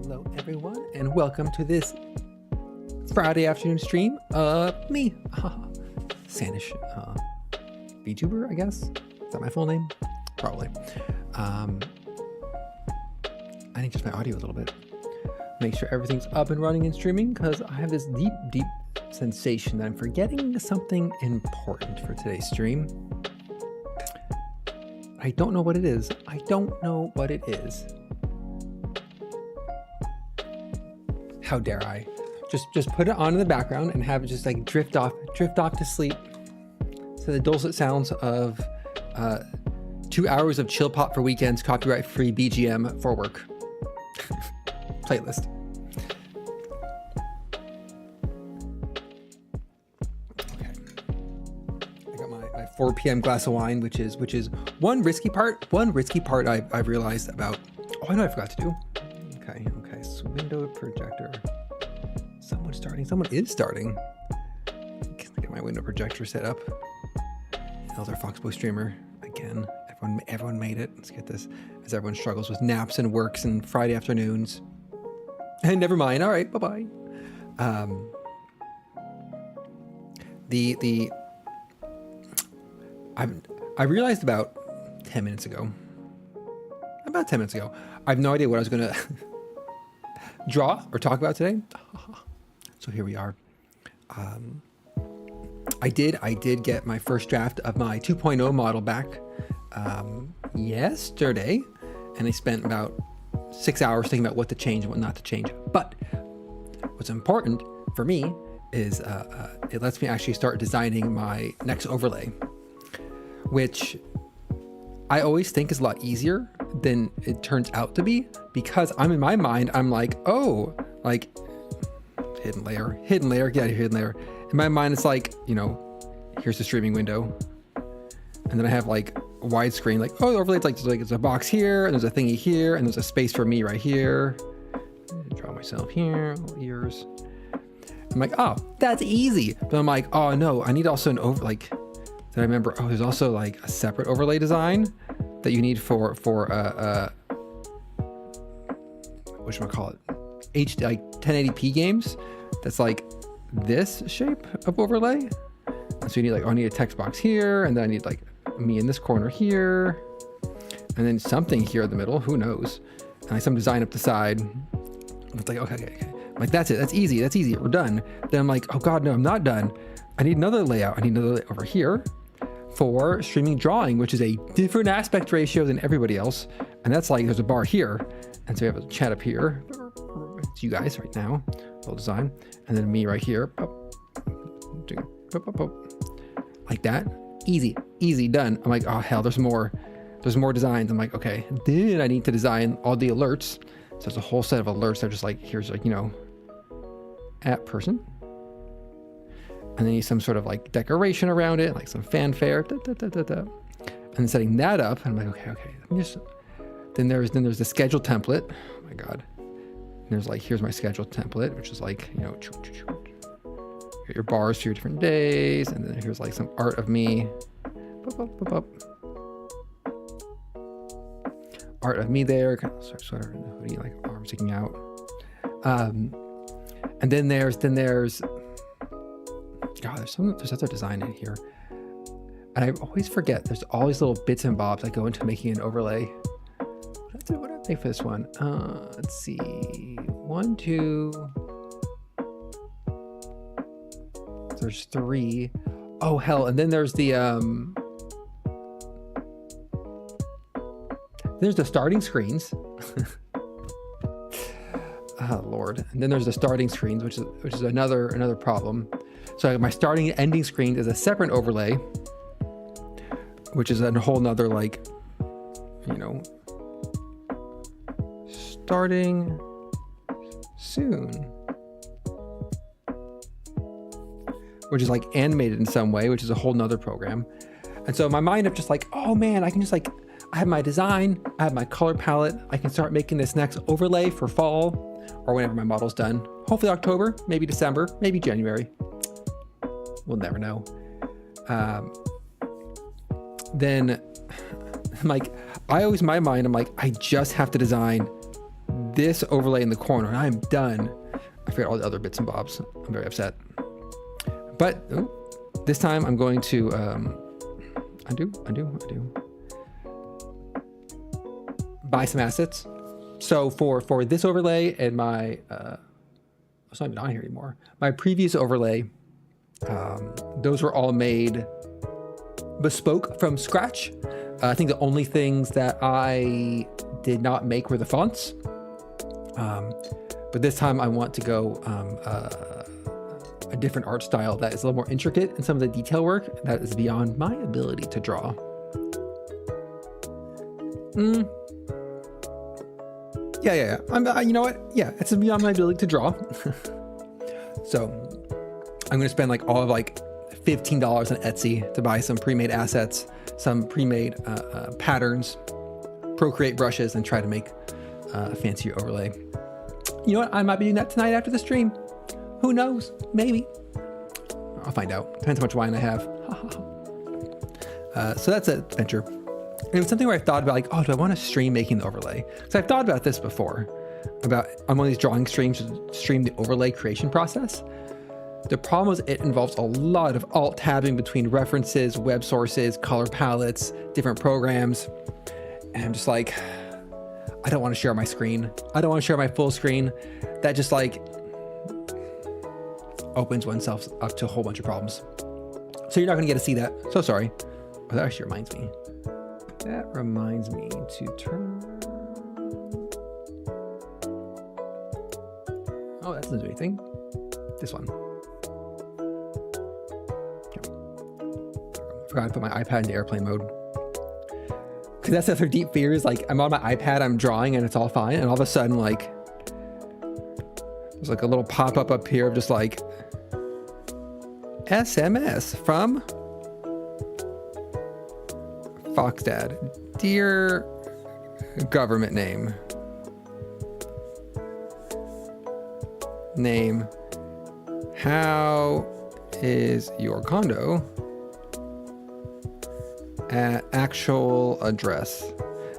Hello everyone, and welcome to this Friday afternoon stream of me, Sanish, VTuber, I guess. Is that my full name? Probably. I think just my audio a little bit. Make sure everything's up and running and streaming, because I have this deep sensation that I'm forgetting something important for today's stream. I don't know what it is. How dare I? Just put it on in the background and have it just like drift off to sleep. So the dulcet sounds of 2 hours of chill pop for weekends, copyright free BGM for work. Playlist. Okay. I got my 4 p.m. glass of wine, which is one risky part I've realized about. Oh, I know I forgot to do. Okay. So window projector. Someone is starting. Get my window projector set up. Elder Foxboy streamer again. Everyone made it. Let's get this. As everyone struggles with naps and works and Friday afternoons. And never mind. All right. Bye bye. I realized about 10 minutes ago. I have no idea what I was gonna draw or talk about today. So here we are. I did get my first draft of my 2.0 model back yesterday, and I spent about 6 hours thinking about what to change and what not to change. But what's important for me is it lets me actually start designing my next overlay, which I always think is a lot easier than it turns out to be, because in my mind, I'm like, oh, like hidden layer, get out of here, hidden layer. In my mind, it's like, here's the streaming window. And then I have like a widescreen, like, oh, the overlay, it's like there's a box here, and there's a thingy here, and there's a space for me right here. Draw myself here, little ears. I'm like, oh, that's easy. But I'm like, oh no, I need also an then I remember, oh, there's also like a separate overlay design that you need for whatchamacallit, like 1080p games. That's like this shape of overlay. And so you need like, oh, I need a text box here, and then I need like me in this corner here, and then something here in the middle, who knows, and like some design up the side. It's like, okay. I'm like, that's it, that's easy, we're done. Then I'm like, oh god, no, I'm not done. I need another layout. Over here for streaming drawing, which is a different aspect ratio than everybody else. And that's like, there's a bar here. And so we have a chat up here. It's you guys right now, little design. And then me right here. Like that. Easy, done. I'm like, oh hell, there's more designs. I'm like, okay, then I need to design all the alerts. So there's a whole set of alerts that are just like, here's like, at person. And then you need some sort of like decoration around it, like some fanfare, and then setting that up. And I'm like, okay. Then there's the schedule template. Oh my god. And there's like, here's my schedule template, which is like, your bars for your different days. And then here's like some art of me. Art of me there, kind of sweater in the hoodie, like arms sticking out. And then there's God, there's other design in here, and I always forget there's all these little bits and bobs that go into making an overlay. What did I make for this one? Let's see, 1, 2. There's 3. Oh hell, and then there's the starting screens. Oh Lord, and then there's the starting screens, which is another problem. So my starting and ending screen is a separate overlay, which is a whole nother like, starting soon, which is like animated in some way, which is a whole nother program. And so in my mind, I'm just like, oh man, I can just like, I have my design, I have my color palette, I can start making this next overlay for fall or whenever my model's done. Hopefully October, maybe December, maybe January. We'll never know. Then I'm like, I always, in my mind, I'm like, I just have to design this overlay in the corner and I'm done. I forget all the other bits and bobs. I'm very upset. But this time I'm going to undo. Buy some assets. So for this overlay and my, it's not even on here anymore. My previous overlay, those were all made bespoke from scratch. I think the only things that I did not make were the fonts. But this time I want to go a different art style that is a little more intricate in some of the detail work that is beyond my ability to draw. Yeah. You know what? Yeah, it's beyond my ability to draw. So I'm gonna spend like all of like $15 on Etsy to buy some pre-made assets, some pre-made patterns, Procreate brushes, and try to make a fancier overlay. You know what? I might be doing that tonight after the stream. Who knows? Maybe. I'll find out. Depends how much wine I have. So that's an adventure. And it's something where I've thought about like, oh, do I want to stream making the overlay? So I've thought about this before, about on one of these drawing streams, stream the overlay creation process. The problem is it involves a lot of alt tabbing between references, web sources, color palettes, different programs. And I'm just like, I don't want to share my screen. I don't want to share my full screen. That just like opens oneself up to a whole bunch of problems. So you're not going to get to see that. So sorry. Oh, that actually reminds me. That reminds me to turn. Oh, that doesn't do anything. This one. Forgot to put my iPad into airplane mode. Because that's the other deep fear is like I'm on my iPad, I'm drawing and it's all fine. And all of a sudden, like, there's like a little pop-up up here of just like SMS from Foxdad. Dear government name. How is your condo at actual address?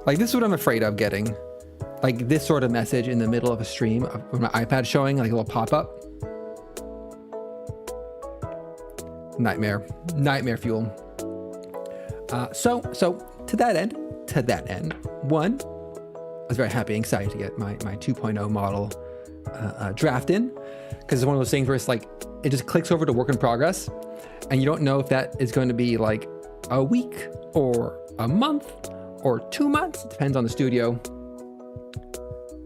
Like this is what I'm afraid of getting. Like this sort of message in the middle of a stream with my iPad showing like a little pop-up. Nightmare fuel. So to that end, one, I was very happy and excited to get my 2.0 model draft in, because it's one of those things where it's like it just clicks over to work in progress and you don't know if that is going to be like a week or a month or 2 months. It depends on the studio.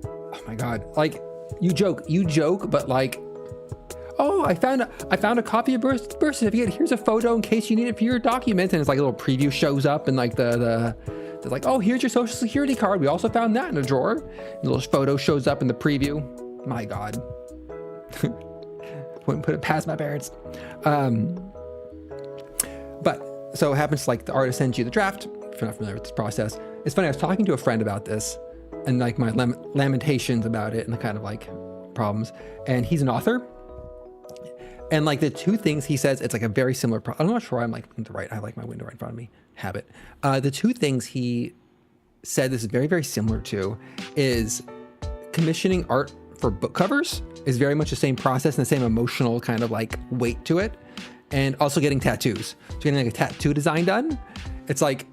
Oh my God. Like you joke, but like, oh, I found a copy of birth certificate. Here's a photo in case you need it for your document. And it's like a little preview shows up and like the like, oh, here's your social security card. We also found that in a drawer. And the little photo shows up in the preview. My God. Wouldn't put it past my parents. But so it happens like the artist sends you the draft. If you're not familiar with this process, it's funny. I was talking to a friend about this and like my lamentations about it and the kind of like problems. And he's an author. And like the two things he says, it's like a very similar I'm not sure I'm like looking to right. I have like my window right in front of me. Habit. The two things he said this is very, very similar to is commissioning art for book covers is very much the same process and the same emotional kind of like weight to it. And also getting tattoos. So getting like a tattoo design done. It's like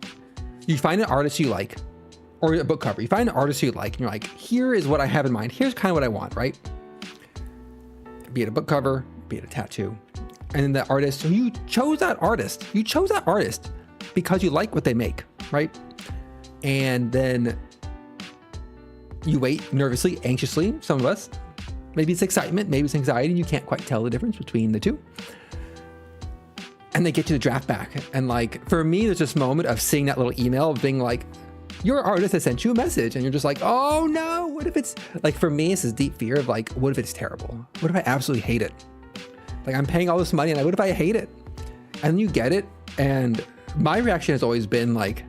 you find an artist you like or a book cover. You find an artist you like and you're like, here is what I have in mind. Here's kind of what I want, right? Be it a book cover, be it a tattoo. And then the artist, so you chose that artist because you like what they make, right? And then you wait nervously, anxiously, some of us. Maybe it's excitement, maybe it's anxiety, and you can't quite tell the difference between the two. And they get you the draft back. And like, for me, there's this moment of seeing that little email of being like, your artist has sent you a message and you're just like, oh no, what if it's like, for me, it's this deep fear of like, what if it's terrible? What if I absolutely hate it? Like I'm paying all this money and what if I hate it? And you get it. And my reaction has always been like,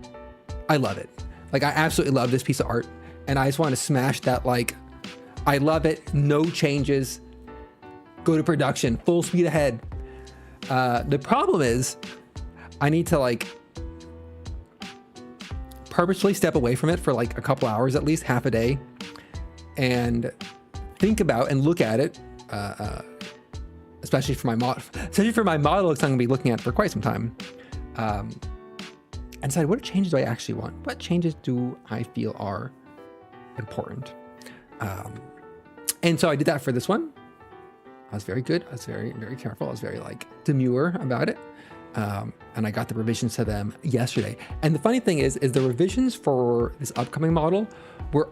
I love it. Like I absolutely love this piece of art. And I just want to smash that. Like, I love it. No changes. Go to production, full speed ahead. The problem is I need to like purposefully step away from it for like a couple hours, at least half a day, and think about and look at it, especially for my model, it's something I'm going to be looking at for quite some time, and decide what changes do I actually want? What changes do I feel are important? And so I did that for this one. I was very good. I was very, very careful. I was very like demure about it. And I got the revisions to them yesterday. And the funny thing is the revisions for this upcoming model were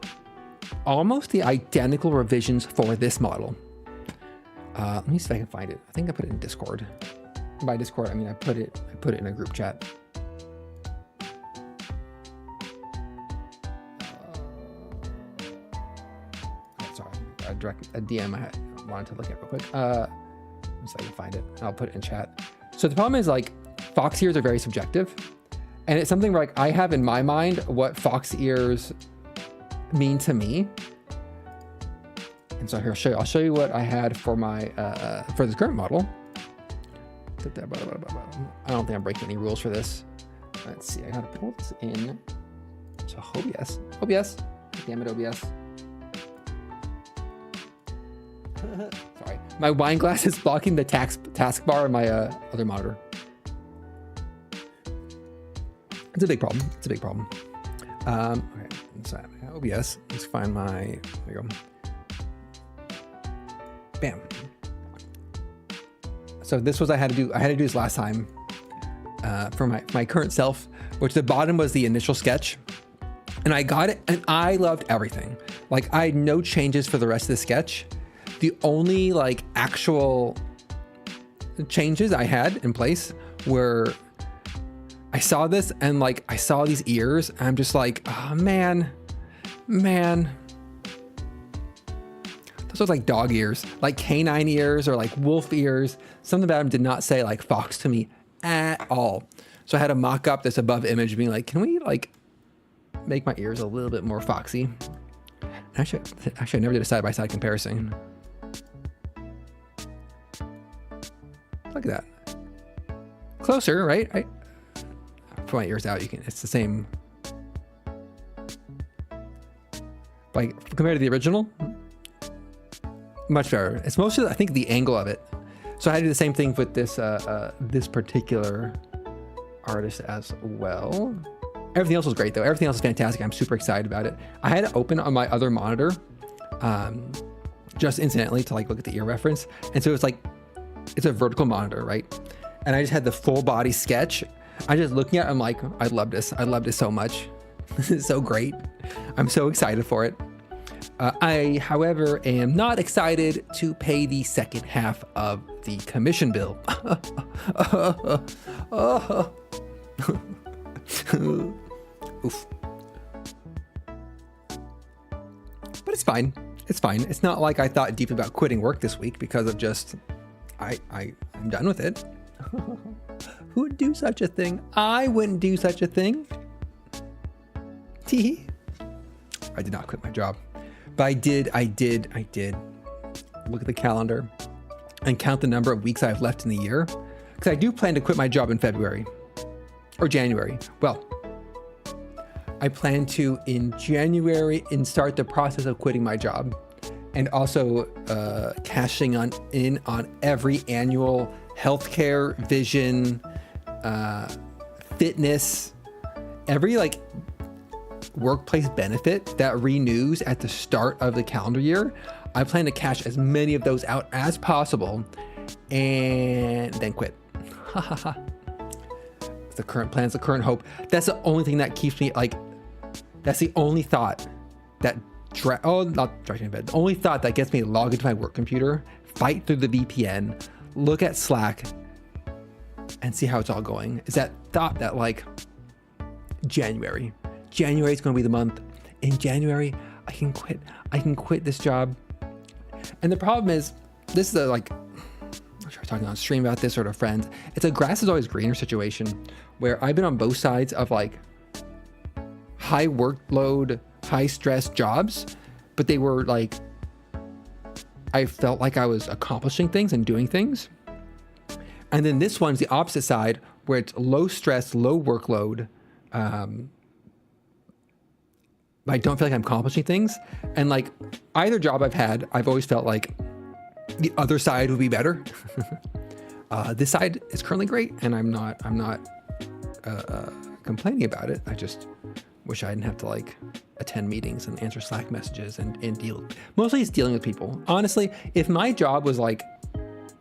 almost the identical revisions for this model. Let me see if I can find it. I think I put it in Discord. By Discord, I mean I put it in a group chat. Sorry, a DM I wanted to look at real quick. Let me see if I can find it. I'll put it in chat. So the problem is like fox ears are very subjective, and it's something where like I have in my mind what fox ears mean to me. And so here I'll show you what I had for my for this current model. I don't think I'm breaking any rules for this. Let's see, I gotta pull this in to OBS. Damn it, OBS. Sorry, my wine glass is blocking the taskbar on my other monitor. It's a big problem. Okay, so OBS. Let's find my. There you go. Bam. So this was I had to do this last time for my current self, which the bottom was the initial sketch, and I got it, and I loved everything. Like I had no changes for the rest of the sketch. The only like actual changes I had in place were I saw this and like I saw these ears and I'm just like, oh man. Those are like dog ears, like canine ears or like wolf ears. Something about them did not say like fox to me at all. So I had to mock up this above image being like, can we like make my ears a little bit more foxy? Actually I never did a side-by-side comparison. Look at that. Closer, right? I put my ears out. It's the same. Like compared to the original, much better. It's mostly, I think, the angle of it. So I had to do the same thing with this this particular artist as well. Everything else was great though. Everything else is fantastic. I'm super excited about it. I had it open on my other monitor, just incidentally to like look at the ear reference. And so it's like, it's a vertical monitor, right? And I just had the full body sketch. I just looking at it, I'm like, I love this. I love this so much. This is so great. I'm so excited for it. I, however, am not excited to pay the second half of the commission bill. Oof. But it's fine. It's fine. It's not like I thought deep about quitting work this week because of just, I'm done with it. Who would do such a thing? I wouldn't do such a thing. Tee. I did not quit my job. But I did look at the calendar and count the number of weeks I have left in the year. Because I do plan to quit my job in February or January. Well, I plan to in January and start the process of quitting my job and also cashing in on every annual healthcare, vision, fitness, every like workplace benefit that renews at the start of the calendar year. I plan to cash as many of those out as possible and then quit. The current plans, the current hope. That's the only thing that keeps me like, that's the only thought that not dragging in bed. The only thought that gets me to log into my work computer, fight through the VPN, look at Slack, and see how it's all going. Is that thought that like January is going to be the month. In January, I can quit this job. And the problem is, this is a like, I'm sure I was talking on stream about this or to friends. It's a grass is always greener situation where I've been on both sides of like high workload, high stress jobs, but they were like, I felt like I was accomplishing things and doing things. And then this one's the opposite side where it's low stress, low workload, but I don't feel like I'm accomplishing things. And like either job I've had, I've always felt like the other side would be better. This side is currently great, and I'm not complaining about it. I just wish I didn't have to like attend meetings and answer Slack messages and deal. Mostly it's dealing with people. Honestly, if my job was like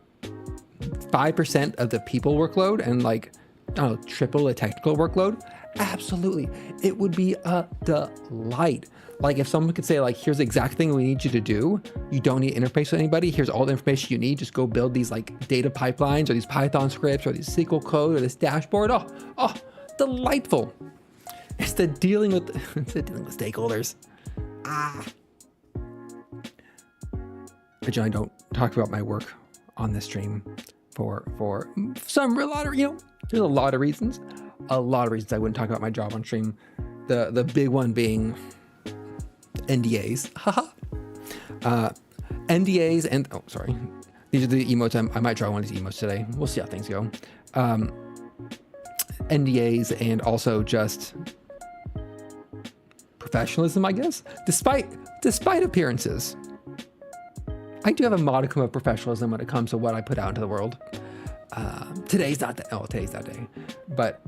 5% of the people workload and like, I don't know, triple the technical workload, absolutely. It would be a delight. Like if someone could say like, here's the exact thing we need you to do. You don't need to interface with anybody. Here's all the information you need. Just go build these like data pipelines or these Python scripts or these SQL code or this dashboard. Oh, delightful. It's the dealing with stakeholders. I generally don't talk about my work on this stream for there's a lot of reasons. A lot of reasons I wouldn't talk about my job on stream. The big one being NDAs. NDAs and sorry. These are the emotes. I might try one of these emotes today. We'll see how things go. NDAs and also just professionalism, I guess. Despite appearances, I do have a modicum of professionalism when it comes to what I put out into the world. Today's not that day, but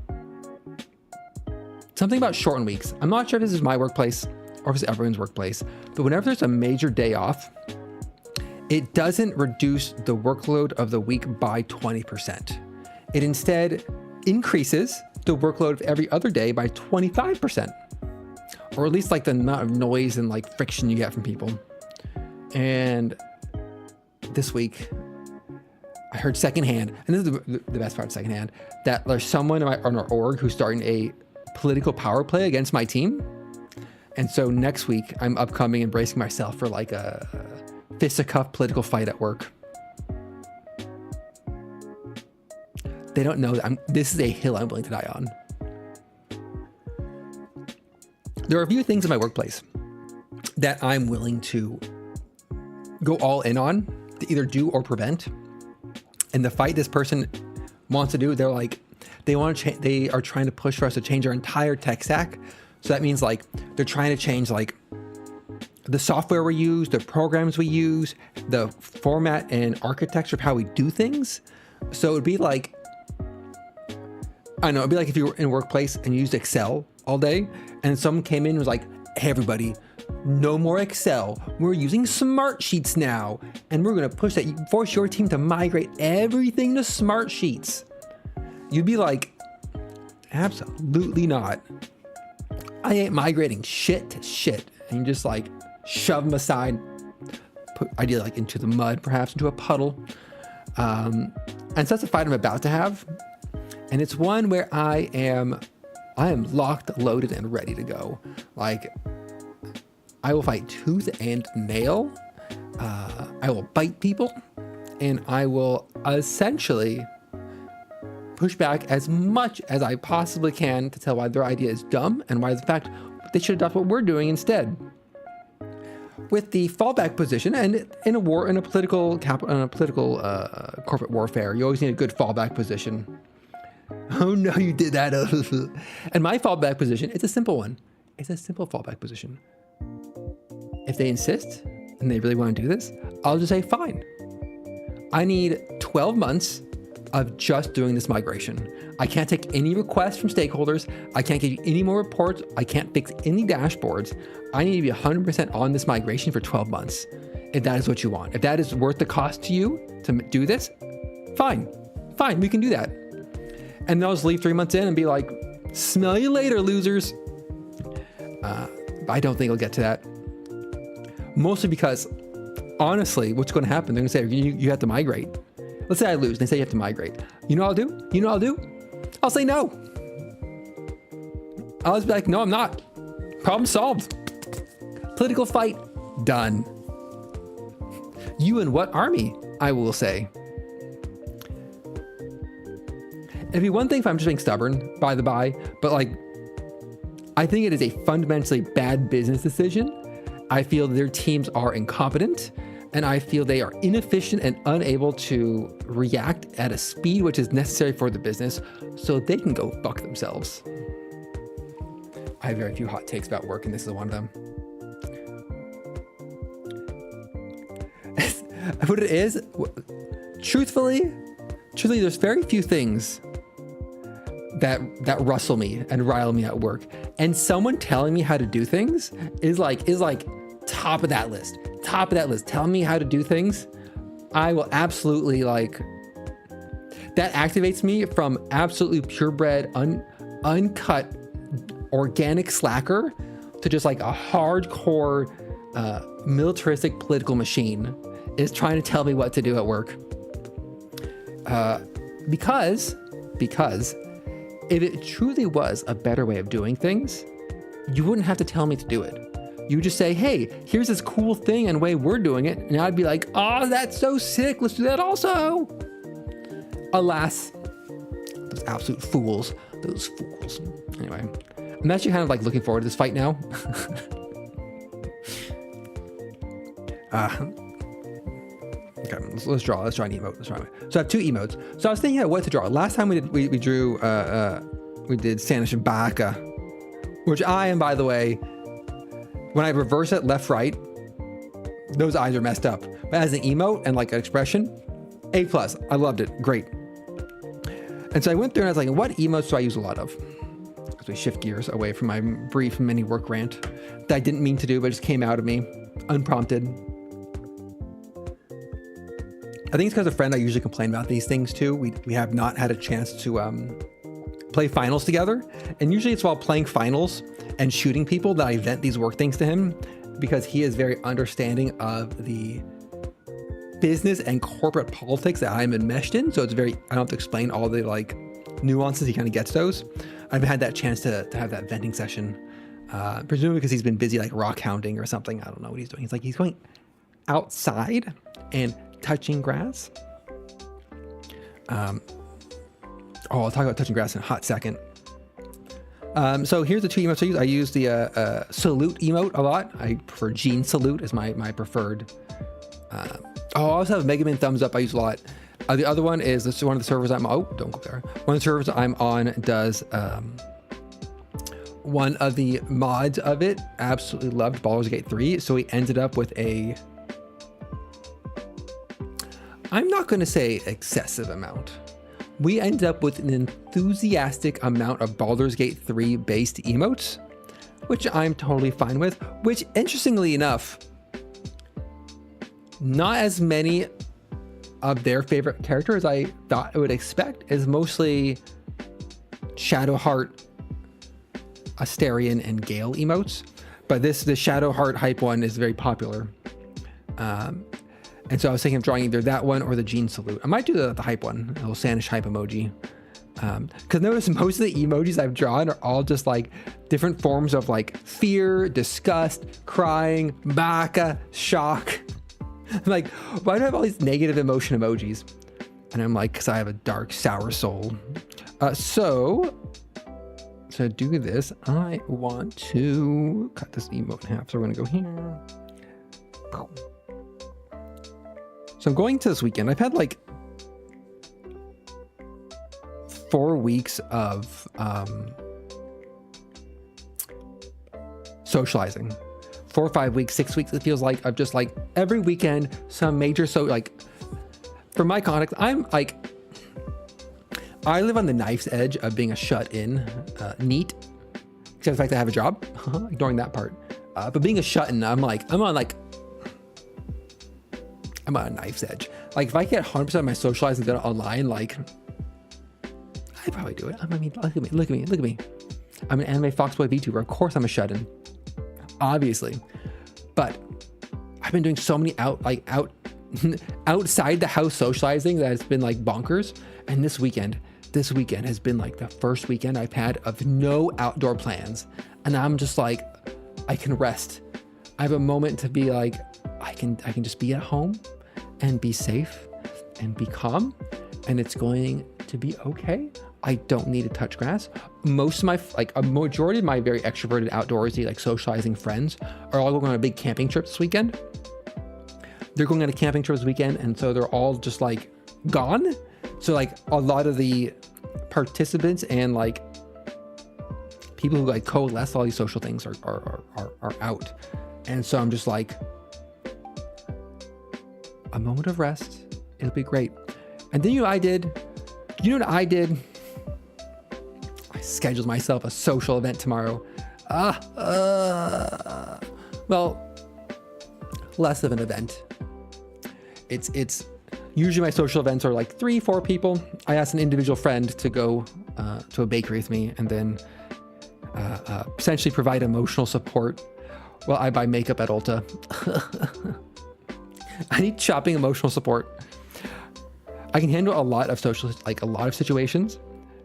something about shortened weeks. I'm not sure if this is my workplace or if it's everyone's workplace, but whenever there's a major day off, it doesn't reduce the workload of the week by 20%. It instead increases the workload of every other day by 25%, or at least like the amount of noise and like friction you get from people. And this week, I heard secondhand, and this is the best part of secondhand, that there's someone on our org who's starting a political power play against my team. And so next week, I'm upcoming and bracing myself for like a fisticuff political fight at work. They don't know that this is a hill I'm willing to die on. There are a few things in my workplace that I'm willing to go all in on to either do or prevent. And the fight this person wants to do, they are trying to push for us to change our entire tech stack. So that means like they're trying to change like the software we use, the programs we use, the format and architecture of how we do things. So it'd be like, I don't know, it'd be like if you were in a workplace and you used Excel all day and someone came in and was like, hey, everybody, no more Excel. We're using Smartsheets now. And we're going to force your team to migrate everything to Smartsheets. You'd be like, absolutely not. I ain't migrating shit to shit. And you just like shove them aside, put ideally like into the mud, perhaps into a puddle. And so that's a fight I'm about to have. And it's one where I am locked, loaded, and ready to go. Like, I will fight tooth and nail. I will bite people, and I will essentially push back as much as I possibly can to tell why their idea is dumb and why the fact they should adopt what we're doing instead. With the fallback position, and in a political corporate warfare, you always need a good fallback position. Oh no, you did that. And my fallback position, it's a simple one. It's a simple fallback position. If they insist and they really want to do this, I'll just say, fine. I need 12 months of just doing this migration. I can't take any requests from stakeholders. I can't give you any more reports. I can't fix any dashboards. I need to be 100% on this migration for 12 months. If that is what you want. If that is worth the cost to you to do this, fine, we can do that. And then I'll just leave 3 months in and be like, smell you later, losers. I don't think it'll get to that. Mostly because, honestly, what's going to happen? They're going to say, you have to migrate. Let's say I lose. They say you have to migrate. You know what I'll do? I'll say no. I'll just be like, no, I'm not. Problem solved. Political fight, done. You and what army? I will say. It'd be one thing if I'm just being stubborn, by the by, but like, I think it is a fundamentally bad business decision. I feel their teams are incompetent, and I feel they are inefficient and unable to react at a speed which is necessary for the business, so they can go fuck themselves. I have very few hot takes about work, and this is one of them. What it is, truthfully, there's very few things that rustle me and rile me at work. And someone telling me how to do things is like top of that list. Telling me how to do things, I will absolutely that activates me from absolutely purebred, uncut, organic slacker to just like a hardcore militaristic political machine is trying to tell me what to do at work. Because if it truly was a better way of doing things, you wouldn't have to tell me to do it. You just say, hey, here's this cool thing and way we're doing it. And I'd be like, oh, that's so sick. Let's do that also. Alas, those absolute fools, those fools. Anyway, I'm actually kind of like looking forward to this fight now. Okay, let's draw an emote. So I have two emotes. So I was thinking what to draw. Last time we drew Stanish and Baka, which I am, by the way, when I reverse it left, right, those eyes are messed up. But as an emote and like an expression, A+. I loved it. Great. And so I went through and I was like, what emotes do I use a lot of? As we shift gears away from my brief mini work rant that I didn't mean to do, but just came out of me unprompted. I think it's because a friend I usually complain about these things to. We have not had a chance to play finals together. And usually it's while playing finals and shooting people that I vent these work things to him, because he is very understanding of the business and corporate politics that I'm enmeshed in. So it's I don't have to explain all the like nuances. He kind of gets those. I've had that chance to have that venting session, presumably because he's been busy like rock hounding or something. I don't know what he's doing. He's going outside and touching grass. I'll talk about touching grass in a hot second. So here's the two emotes I use. I use the salute emote a lot. I prefer Gene salute as my preferred. I also have Mega Man thumbs up I use a lot. The other one is this is one of the servers I'm on. Oh, don't go there. One of the servers I'm on does one of the mods of it. Absolutely loved Baldur's Gate 3. So he ended up with I'm not going to say excessive amount. We ended up with an enthusiastic amount of Baldur's Gate 3 based emotes, which I'm totally fine with, which interestingly enough, not as many of their favorite characters I thought I would expect, is mostly Shadowheart, Astarion, and Gale emotes. But the Shadowheart hype one is very popular. And so I was thinking of drawing either that one or the Gene salute. I might do the hype one, a little Sanish hype emoji. Because notice most of the emojis I've drawn are all just like different forms of like fear, disgust, crying, baka, shock. I'm like, why do I have all these negative emotion emojis? And I'm like, because I have a dark, sour soul. So to do this, I want to cut this emote in half. So we're going to go here. So I'm going to this weekend. I've had like 4 weeks of socializing. 4 or 5 weeks, 6 weeks, it feels like, of just like every weekend, some major, so like, for my context, I'm like, I live on the knife's edge of being a shut-in NEET, except for the fact that I have a job, ignoring that part. But being a shut-in, I'm on a knife's edge. Like if I get 100% of my socializing done online, like I'd probably do it. I mean, look at me. I'm an anime Foxboy VTuber. Of course I'm a shut-in, obviously. But I've been doing so many outside the house socializing that it's been like bonkers. And this weekend has been like the first weekend I've had of no outdoor plans. And I'm just like, I can rest. I have a moment to be like, I can just be at home and be safe and be calm, and it's going to be okay. I don't need to touch grass. Most of my, like a majority of my very extroverted outdoorsy, like socializing friends are all going on a big camping trip this weekend. They're going on a camping trip this weekend, and so they're all just like gone. So like a lot of the participants and like people who like coalesce all these social things are out. And so I'm just like, a moment of rest, it'll be great. And then you know what I did? I scheduled myself a social event tomorrow. Well, less of an event. It's usually my social events are like 3-4 people. I asked an individual friend to go to a bakery with me and then essentially provide emotional support while I buy makeup at Ulta. I need shopping emotional support. I can handle a lot of situations.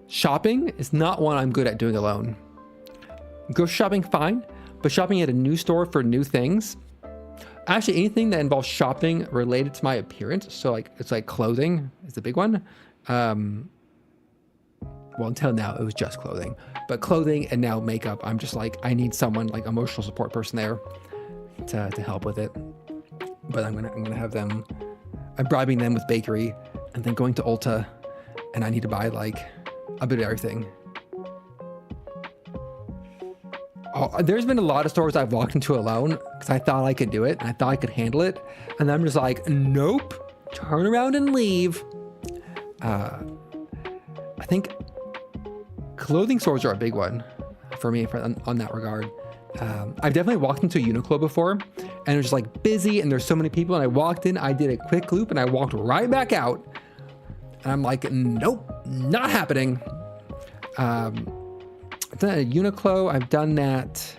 Shopping is not one I'm good at doing alone. Grocery shopping, fine, but shopping at a new store for new things. Actually, anything that involves shopping related to my appearance. So like, it's like clothing is the big one. Well, until now it was just clothing, but clothing and now makeup. I'm just like, I need someone like emotional support person there to help with it. But I'm gonna have them. I'm bribing them with bakery, and then going to Ulta, and I need to buy like a bit of everything. Oh, there's been a lot of stores I've walked into alone because I thought I could do it and I thought I could handle it, and I'm just like, nope, turn around and leave. I think clothing stores are a big one for me on that regard. I've definitely walked into a Uniqlo before and it was just like busy and there's so many people, and I walked in, I did a quick loop and I walked right back out, and I'm like, nope, not happening. I've done that at Uniqlo. I've done that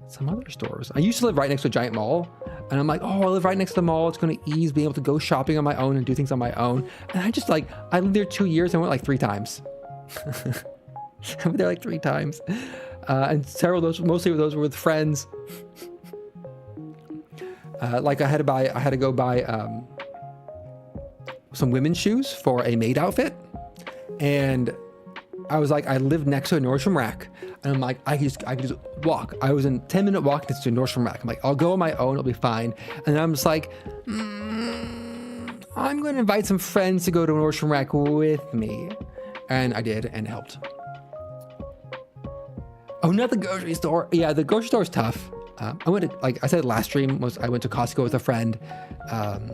some other stores. I used to live right next to a giant mall, and I'm like, oh, I live right next to the mall. It's going to ease being able to go shopping on my own and do things on my own. And I lived there 2 years and went like 3 times. I went there like 3 times. And several of those, mostly of those were with friends. Like I had to go buy some women's shoes for a maid outfit. And I was like, I live next to a Nordstrom Rack. And I'm like, I could just walk. I was in 10-minute walk next to a Nordstrom Rack. I'm like, I'll go on my own. It'll be fine. And I'm just like, I'm going to invite some friends to go to a Nordstrom Rack with me. And I did, and it helped. Oh, not the grocery store. Yeah, the grocery store is tough. I went to, like I said, last stream was I went to Costco with a friend. And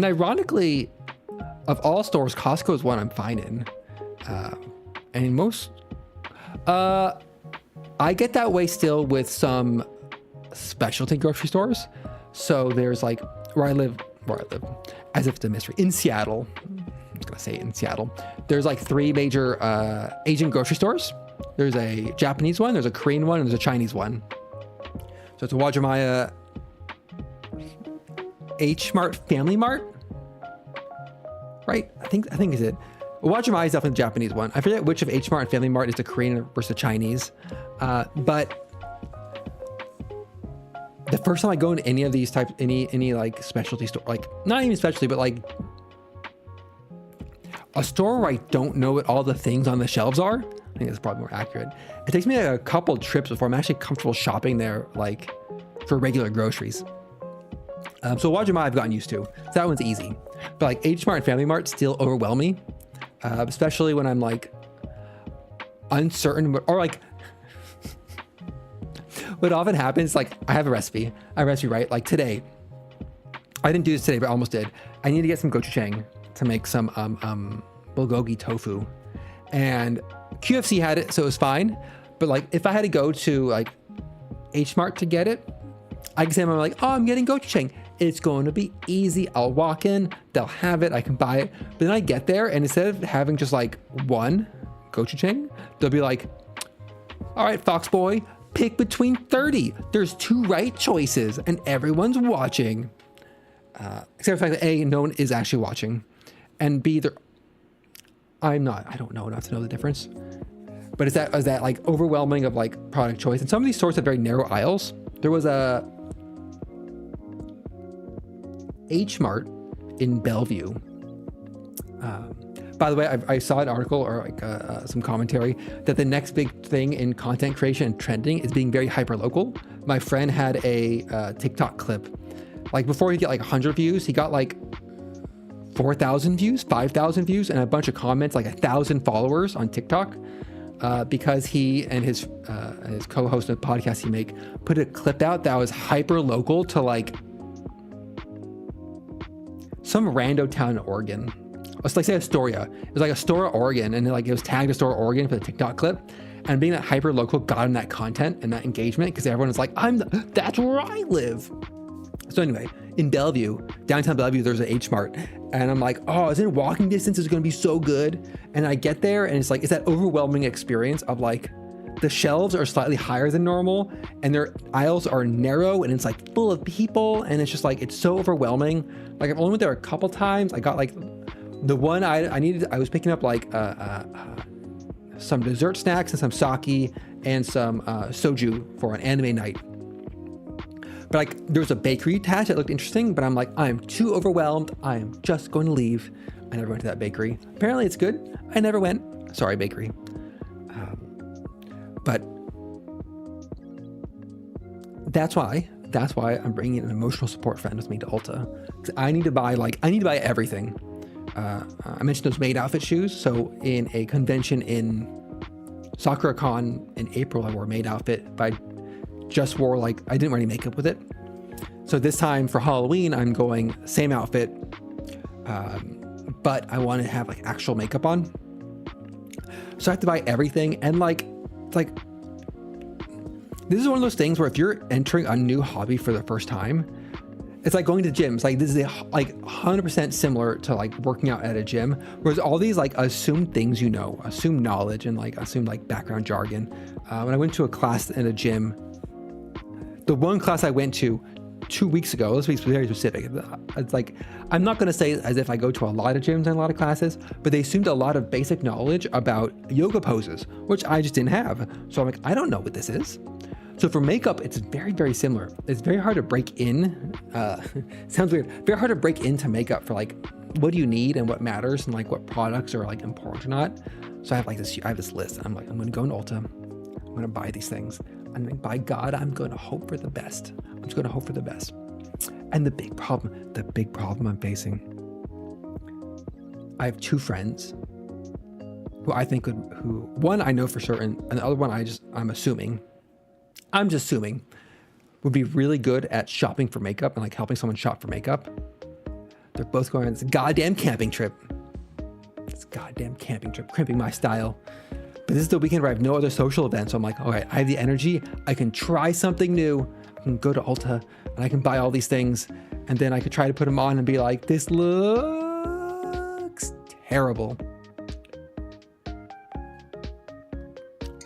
ironically, of all stores, Costco is one I'm fine in. And in most, I get that way still with some specialty grocery stores. So there's like where I live, as if it's a mystery, in Seattle. I'm just gonna say it, in Seattle. There's like 3 major Asian grocery stores. There's a Japanese one, there's a Korean one, and there's a Chinese one. So it's a Uwajimaya, H Mart, Family Mart, right? I think is it. Uwajimaya is definitely the Japanese one. I forget which of H Mart and Family Mart is the Korean versus the Chinese. But the first time I go into any of these types, any like specialty store, like not even specialty, but like a store where I don't know what all the things on the shelves are, I think that's probably more accurate. It takes me like a couple trips before I'm actually comfortable shopping there, like for regular groceries. So Uwajimaya I've gotten used to. So that one's easy. But like H Mart and Family Mart still overwhelm me, especially when I'm like uncertain or like what often happens, like I have a recipe, right? Like today, I didn't do this today, but I almost did. I need to get some gochujang to make some bulgogi tofu, and QFC had it, so it was fine. But like if I had to go to like H Mart to get it, I can say I'm like, oh, I'm getting gochujang. It's going to be easy. I'll walk in, they'll have it, I can buy it. But then I get there, and instead of having just like one gochujang, they'll be like, all right, Fox Boy, pick between 30. There's 2 right choices, and everyone's watching. Except for the fact that A, no one is actually watching, and B, I don't know enough to know the difference. But is that like overwhelming of like product choice? And some of these stores have very narrow aisles. There was a H Mart in Bellevue. By the way, I saw an article or like some commentary that the next big thing in content creation and trending is being very hyper local. My friend had a TikTok clip. Like before he get like 100 views, he got like 4,000 views, 5,000 views, and a bunch of comments, like 1,000 followers on TikTok, because he and his co-host of the podcast he make put a clip out that was hyper local to like some rando town in Oregon. Let's like say Astoria. It was like Astoria, Oregon, and like it was tagged Astoria, Oregon for the TikTok clip. And being that hyper local got him that content and that engagement because everyone was like, that's where I live. So anyway, in Bellevue, downtown Bellevue, there's an H Mart, and I'm like, oh, is it walking distance? Is going to be so good? And I get there, and it's like, it's that overwhelming experience of like, the shelves are slightly higher than normal, and their aisles are narrow, and it's like full of people, and it's just like, it's so overwhelming. Like I've only went there a couple times. I got like the one I needed. I was picking up like some dessert snacks and some sake and some soju for an anime night. But like there was a bakery attached that looked interesting, but I'm like, I'm too overwhelmed. I am just going to leave. I never went to that bakery. Apparently it's good. I never went. Sorry, bakery. But that's why I'm bringing an emotional support friend with me to Ulta. 'Cause I need to buy everything. I mentioned those maid outfit shoes. So in a convention in SakuraCon in April, I wore a maid outfit, but I just wore like, I didn't wear any makeup with it. So this time for Halloween, I'm going same outfit, but I want to have like actual makeup on. So I have to buy everything. And like, it's like, this is one of those things where if you're entering a new hobby for the first time, it's like going to gyms. Like this is like 100% similar to like working out at a gym, whereas all these like assumed things, assumed knowledge and like assumed like background jargon. When I went to a class in a gym, the one class I went to 2 weeks ago, let's be very specific. It's like, I'm not going to say as if I go to a lot of gyms and a lot of classes, but they assumed a lot of basic knowledge about yoga poses, which I just didn't have. So I'm like, I don't know what this is. So for makeup, it's very, very similar. It's very hard to break in. Sounds weird. Very hard to break into makeup for like, what do you need and what matters and like what products are like important or not. So I have this list. I'm like, I'm going to go in Ulta. I'm going to buy these things. And then by God, I'm going to hope for the best. I'm just going to hope for the best. And the big problem I'm facing, I have two friends who I think one I know for certain, and the other one I'm just assuming would be really good at shopping for makeup and like helping someone shop for makeup. They're both going on this goddamn camping trip. Crimping my style. But this is the weekend where I have no other social events. So I'm like, all right, I have the energy. I can try something new. I can go to Ulta and I can buy all these things. And then I could try to put them on and be like, this looks terrible.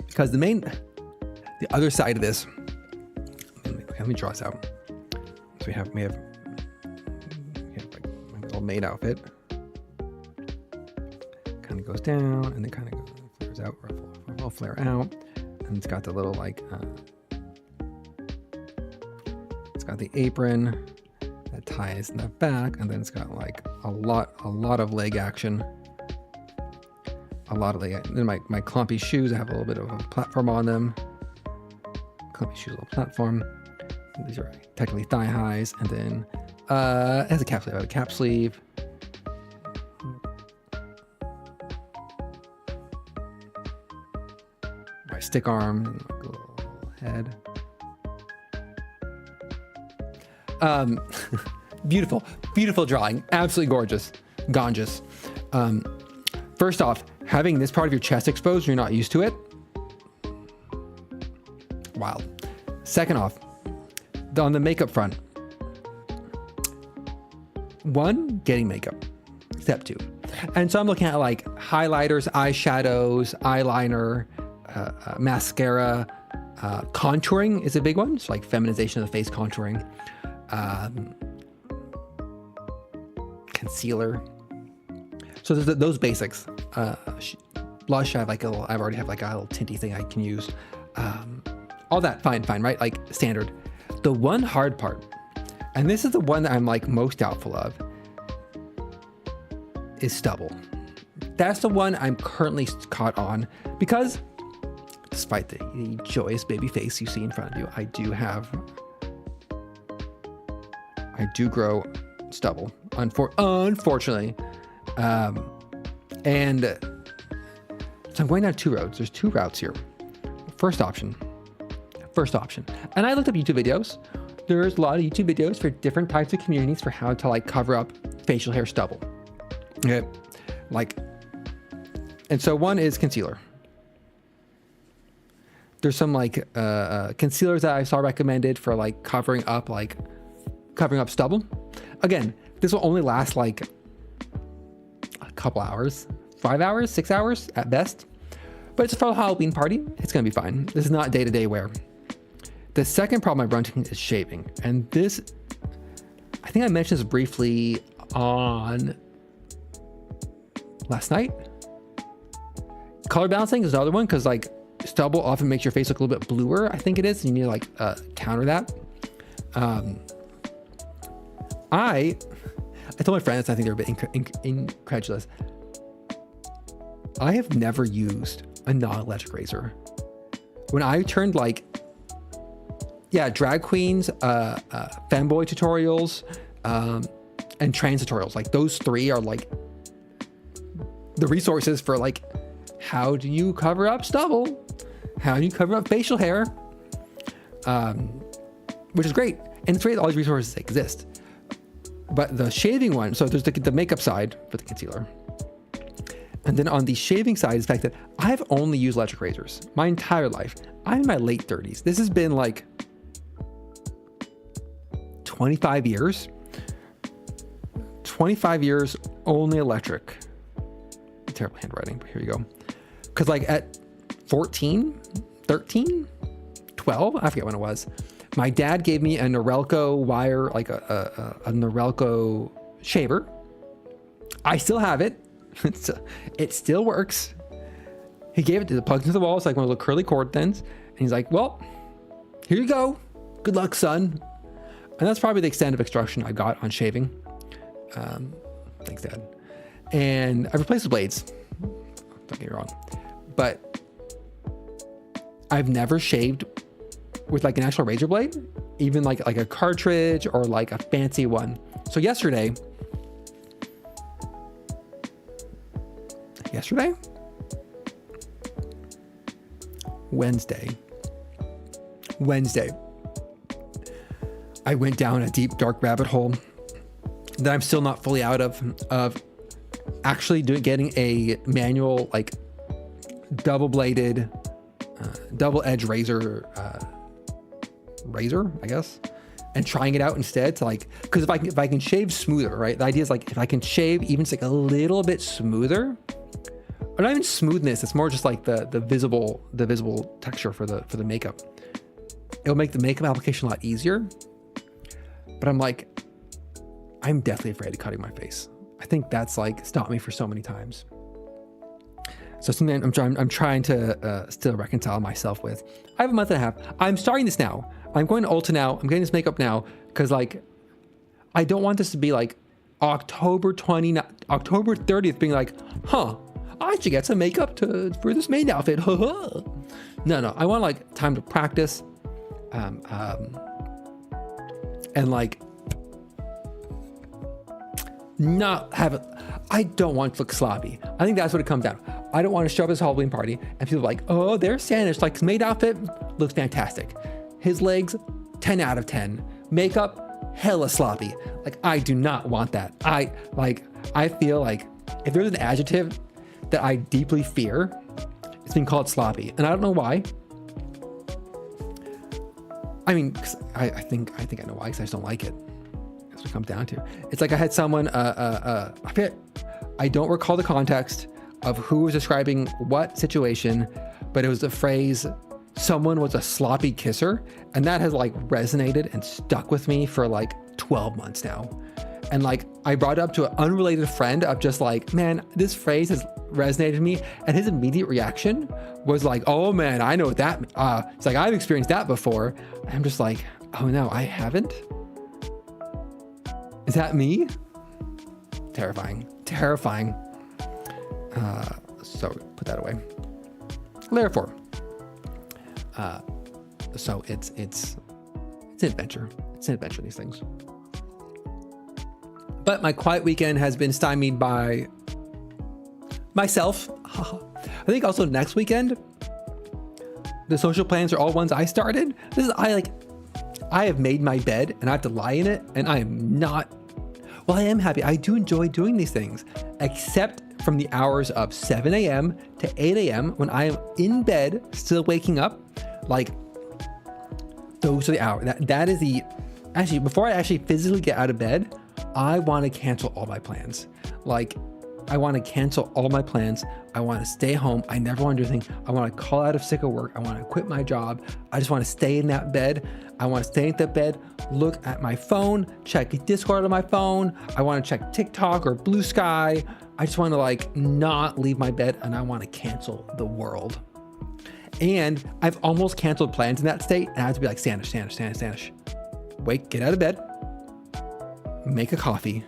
Because the other side of this, let me draw this out. So we have like my little maid outfit. Kind of goes down and then kind of flares out, or will flare out. And it's got the little like, it's got the apron that ties in the back, and then it's got like a lot of leg action. Then my clumpy shoes, I have a little bit of a platform on them. Clumpy shoes, little platform. These are technically thigh highs, and then it has a cap sleeve. I have a cap sleeve. My stick arm, and like a little head. Beautiful drawing. Absolutely gorgeous. Gorgeous. First off, having this part of your chest exposed, you're not used to it. Wild. Second off, on the makeup front, one, getting makeup. Step two. And so I'm looking at like highlighters, eyeshadows, eyeliner, mascara, contouring is a big one. So like feminization of the face contouring, concealer. So there's those basics. Blush, I already have like a little tinty thing I can use. All that, fine, right? Like standard. The one hard part, and this is the one that I'm like most doubtful of, is stubble. That's the one I'm currently caught on because despite the joyous baby face you see in front of you, I do grow stubble, unfortunately. And so I'm going down two roads. There's two routes here. First option. And I looked up YouTube videos. There's a lot of YouTube videos for different types of communities for how to like cover up facial hair stubble. Okay. And so one is concealer. There's some like concealers that I saw recommended for like covering up stubble. Again, this will only last like a couple hours, 5 hours, 6 hours at best. But it's for a Halloween party. It's gonna be fine. This is not day-to-day wear. The second problem I've run into is shaving. And this, I think I mentioned this briefly on last night. Color balancing is another one, because like stubble often makes your face look a little bit bluer, I think it is. You need to like counter that. I told my friends, I think they're a bit incredulous. I have never used a non-electric razor. When I turned like, drag queens, femboy tutorials, and trans tutorials, like those three are like the resources for like, how do you cover up stubble? How do you cover up facial hair? Which is great. And it's great that all these resources exist. But the shaving one, so there's the makeup side for the concealer. And then on the shaving side is the fact that I've only used electric razors my entire life. I'm in my late 30s. This has been like 25 years. 25 years only electric. Terrible handwriting, but here you go. Because like at 14, 13, 12, I forget when it was, my dad gave me a Norelco wire, like a Norelco shaver. I still have it. It still works. He gave it to the plugs into the wall. It's like one of the curly cord things. And he's like, well, here you go. Good luck, son. And that's probably the extent of instruction I got on shaving. Thanks, Dad. And I've replaced the blades. Don't get me wrong. But I've never shaved with like an actual razor blade, even like a cartridge or like a fancy one. So yesterday, Wednesday, I went down a deep, dark rabbit hole that I'm still not fully out of actually getting a manual, like double-bladed, double-edged razor, I guess, and trying it out instead to like, because if I can shave smoother, right? The idea is like if I can shave even just like a little bit smoother, or not even smoothness, it's more just like the visible texture for the makeup. It'll make the makeup application a lot easier. But I'm deathly afraid of cutting my face. I think that's like stopped me for so many times. So something I'm trying to still reconcile myself with. I have a month and a half. I'm starting this now. I'm going to Ulta now. I'm getting this makeup now because like I don't want this to be like October 30th being like, I should get some makeup for this main outfit. No. I want like time to practice, and like not have it. I don't want to look sloppy. I think that's what it comes down. I don't want to show up at this Halloween party and people are like, oh, there's Sanish. Like his maid outfit looks fantastic. His legs, 10 out of 10. Makeup, hella sloppy. Like I do not want that. I feel like if there's an adjective that I deeply fear, it's being called sloppy. And I don't know why. I mean, I think I know why, because I just don't like it. That's what it comes down to. It's like I had someone, I don't recall the context of who was describing what situation, but it was the phrase, someone was a sloppy kisser. And that has like resonated and stuck with me for like 12 months now. And like, I brought it up to an unrelated friend of just like, man, this phrase has resonated with me. And his immediate reaction was like, oh man, I know what that, it's like, I've experienced that before. And I'm just like, oh no, I haven't. Is that me? Terrifying. So put that away. Layer 4. So it's an adventure. It's an adventure, these things. But my quiet weekend has been stymied by myself. I think also next weekend, the social plans are all ones I started. I have made my bed and I have to lie in it, and I am not, well, I am happy. I do enjoy doing these things, except from the hours of 7 a.m. to 8 a.m. when I am in bed, still waking up. Like, those are the hours. That is the, actually, before I actually physically get out of bed, I want to cancel all my plans. Like, I want to cancel all my plans. I want to stay home. I never want to do anything. I want to call out of sick of work. I want to quit my job. I just want to stay in that bed. I want to stay in that bed, look at my phone, check Discord on my phone. I want to check TikTok or Blue Sky. I just want to like not leave my bed, and I want to cancel the world. And I've almost canceled plans in that state, and I have to be like, Sanish, wake, get out of bed, make a coffee,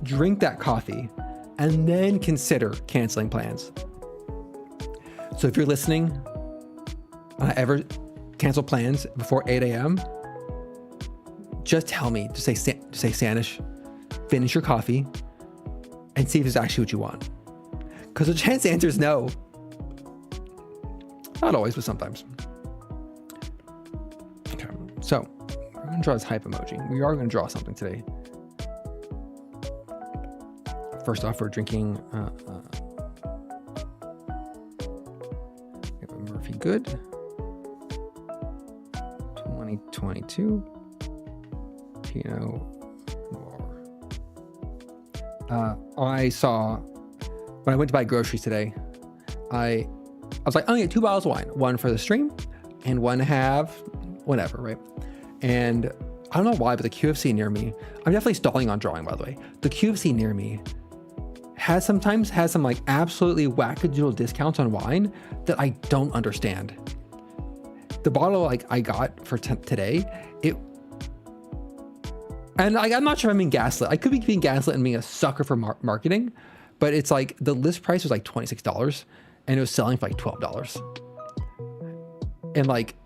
drink that coffee, and then consider canceling plans. So if you're listening, and I ever cancel plans before 8 a.m., just tell me, just say Sanish, finish your coffee, and see if it's actually what you want. Because the chance answer is no. Not always, but sometimes. Okay, so we're gonna draw this hype emoji. We are gonna draw something today. First off, we're drinking we have a Murphy Good 2022 Pinot Noir. I saw, when I went to buy groceries today, I was like, I'm gonna get 2 bottles of wine, one for the stream and one to have whatever, right? And I don't know why, but the QFC near me, I'm definitely stalling on drawing, by the way. The QFC near me sometimes has some like absolutely wackadoodle discounts on wine that I don't understand. The bottle like I got for today, and like, I'm not sure if I'm being gaslit. I could be being gaslit and being a sucker for marketing, but it's like the list price was like $26 and it was selling for like $12. And like,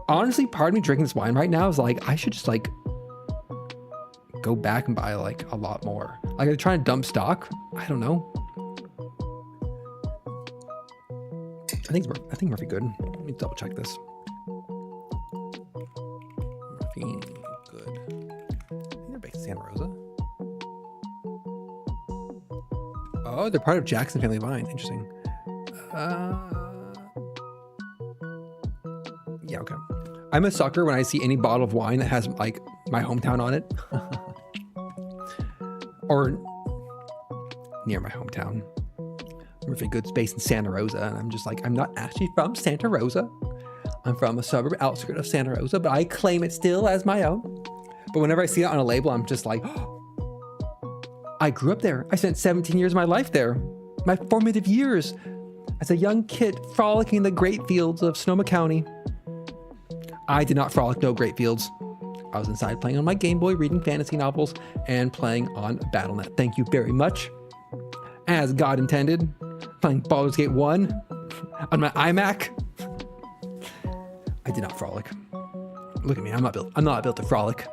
honestly, part of me drinking this wine right now is like, I should just like go back and buy like a lot more. Like, I'm trying to dump stock. I don't know. I think Murphy Good. Let me double check this. Murphy Good. I think they're based in Santa Rosa. Oh, they're part of Jackson Family Wine. Interesting. Yeah, okay. I'm a sucker when I see any bottle of wine that has like my hometown on it. Or near my hometown. Murphy Good's based in Santa Rosa, and I'm just like, I'm not actually from Santa Rosa. I'm from a suburb outskirt of Santa Rosa, but I claim it still as my own. But whenever I see it on a label, I'm just like, oh, I grew up there. I spent 17 years of my life there. My formative years as a young kid frolicking in the great fields of Sonoma County. I did not frolic no great fields. I was inside playing on my Game Boy, reading fantasy novels, and playing on Battle.net. Thank you very much. As God intended, playing Baldur's Gate 1 on my iMac. I did not frolic. Look at me, I'm not built to frolic.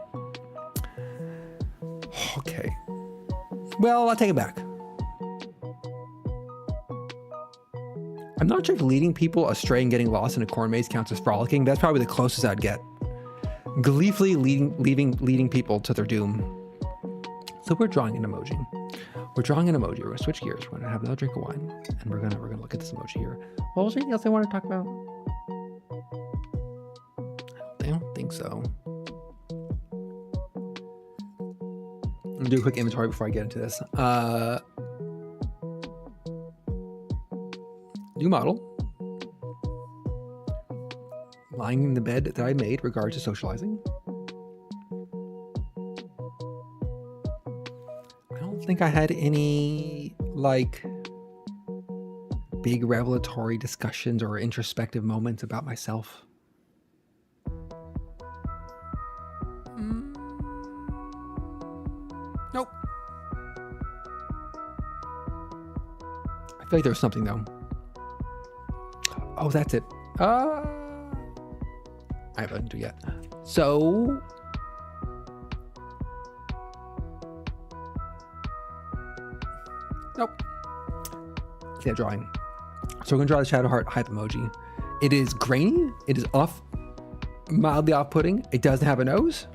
Okay. Well, I'll take it back. I'm not sure if leading people astray and getting lost in a corn maze counts as frolicking. That's probably the closest I'd get. Gleefully leading people to their doom. So we're drawing an emoji. We're drawing an emoji. We're gonna switch gears. We're gonna have another drink of wine, and we're gonna look at this emoji here. What was anything else I want to talk about? I don't think so. I'm gonna do a quick inventory before I get into this. New model. Lying in the bed that I made regards to socializing. I don't think I had any like big revelatory discussions or introspective moments about myself. Nope. I feel like there's something though. Oh, that's it. I haven't do yet. So Nope. See that drawing. So we're gonna draw the shadow heart hype emoji. It is grainy. It is mildly off-putting. It doesn't have a nose.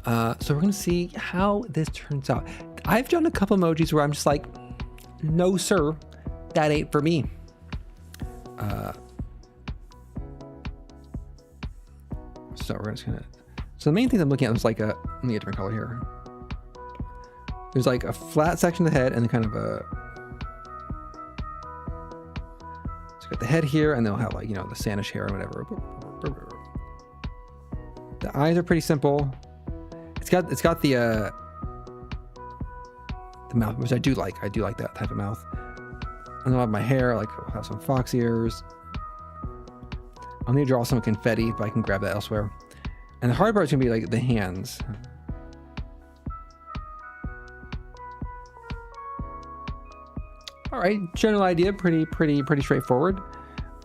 So we're gonna see how this turns out. I've done a couple emojis where I'm just like, no sir, that ain't for me. So we're just gonna, so the main thing I'm looking at is like let me get a different color here. There's like a flat section of the head and then kind of a, so got the head here and they'll have like, you know, the Sanish hair or whatever. The eyes are pretty simple. It's got the mouth, which I do like. I do like that type of mouth. And then I'll have my hair, like I'll have some fox ears. I'll need to draw some confetti, but I can grab that elsewhere. And the hard part is gonna be like the hands. All right, general idea, pretty straightforward.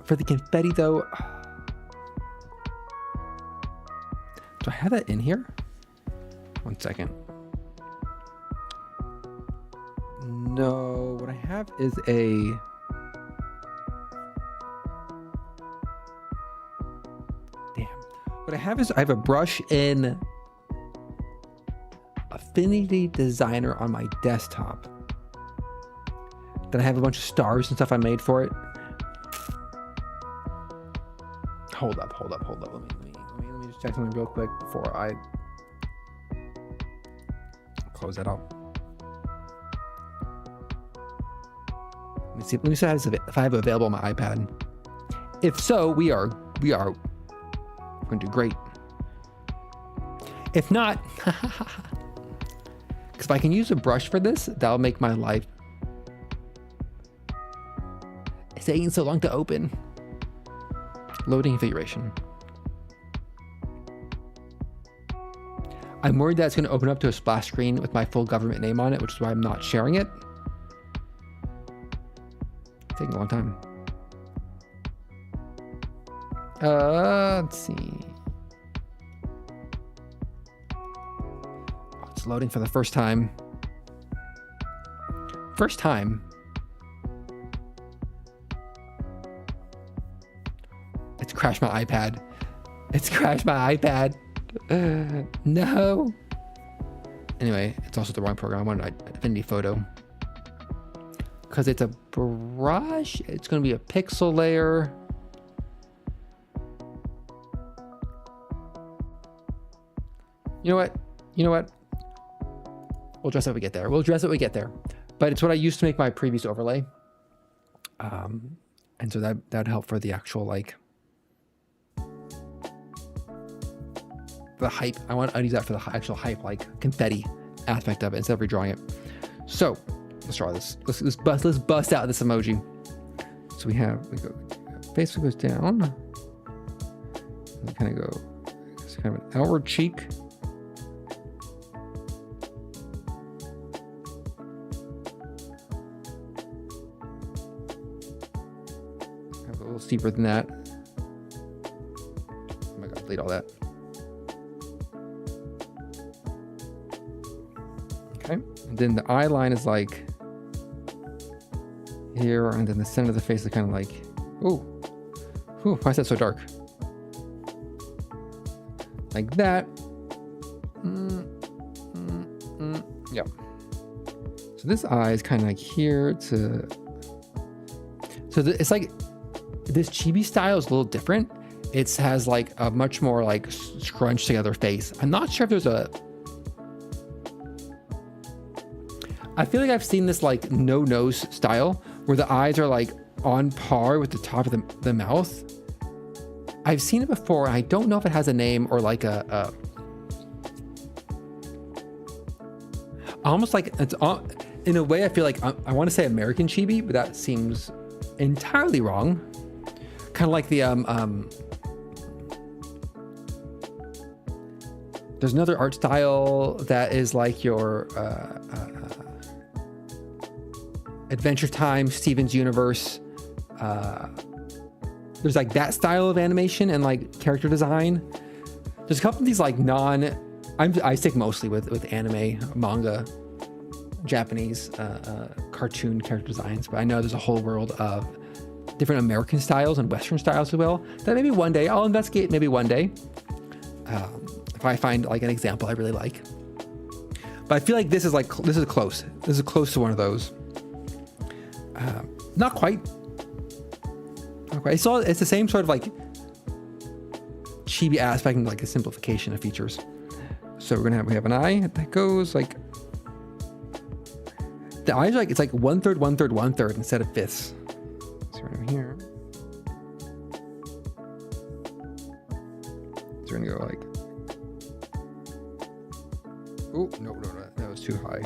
For the confetti though, do I have that in here? 1 second. No, what I have is a, what I have is I have a brush in Affinity Designer on my desktop. Then I have a bunch of stars and stuff I made for it. Hold up. Let me just check something real quick before I close that out. Let me see if I have it available on my iPad. If so, we're gonna do great. If not, because if I can use a brush for this, that'll make my life. It's taking so long to open. Loading configuration. I'm worried that it's going to open up to a splash screen with my full government name on it, which is why I'm not sharing it. It's taking a long time. Let's see. Oh, it's loading for the first time. First time. It's crashed my iPad. No. Anyway, it's also the wrong program. I wanted Affinity Photo. Because it's a brush, it's going to be a pixel layer. You know what? We'll address it when we get there. But it's what I used to make my previous overlay. And so that'd help for the actual, like, the hype. I'd use that for the actual hype, like confetti aspect of it instead of redrawing it. So let's draw this. Let's bust out this emoji. So we go, face goes down. We kind of go, it's kind of an outward cheek. Kind of a little steeper than that. Oh my God, delete all that. Okay, and then the eye line is like here, and then the center of the face is kind of like, ooh, why is that so dark? Like that. Yep. So this eye is kind of like here to. So it's like this chibi style is a little different. It has like a much more like scrunched together face. I'm not sure if there's a. I feel like I've seen this like no nose style where the eyes are like on par with the top of the mouth. I've seen it before. I don't know if it has a name or like a almost like it's in a way. I feel like I want to say American chibi, but that seems entirely wrong. Kind of like the there's another art style that is like your Adventure Time, Steven's Universe. There's like that style of animation and like character design. There's a couple of these like I stick mostly with anime, manga Japanese cartoon character designs, but I know there's a whole world of different American styles and Western styles as well that maybe one day I'll investigate. Maybe one day, if I find like an example I really like. But I feel like this is close. This is close to one of those. Not quite. Not quite. It's the same sort of like chibi aspect and like a simplification of features. So we have an eye that goes like, the eyes are like, it's like 1/3, 1/3, 1/3 instead of fifths. So right over here. So we're gonna go like, oh, no, that was too high.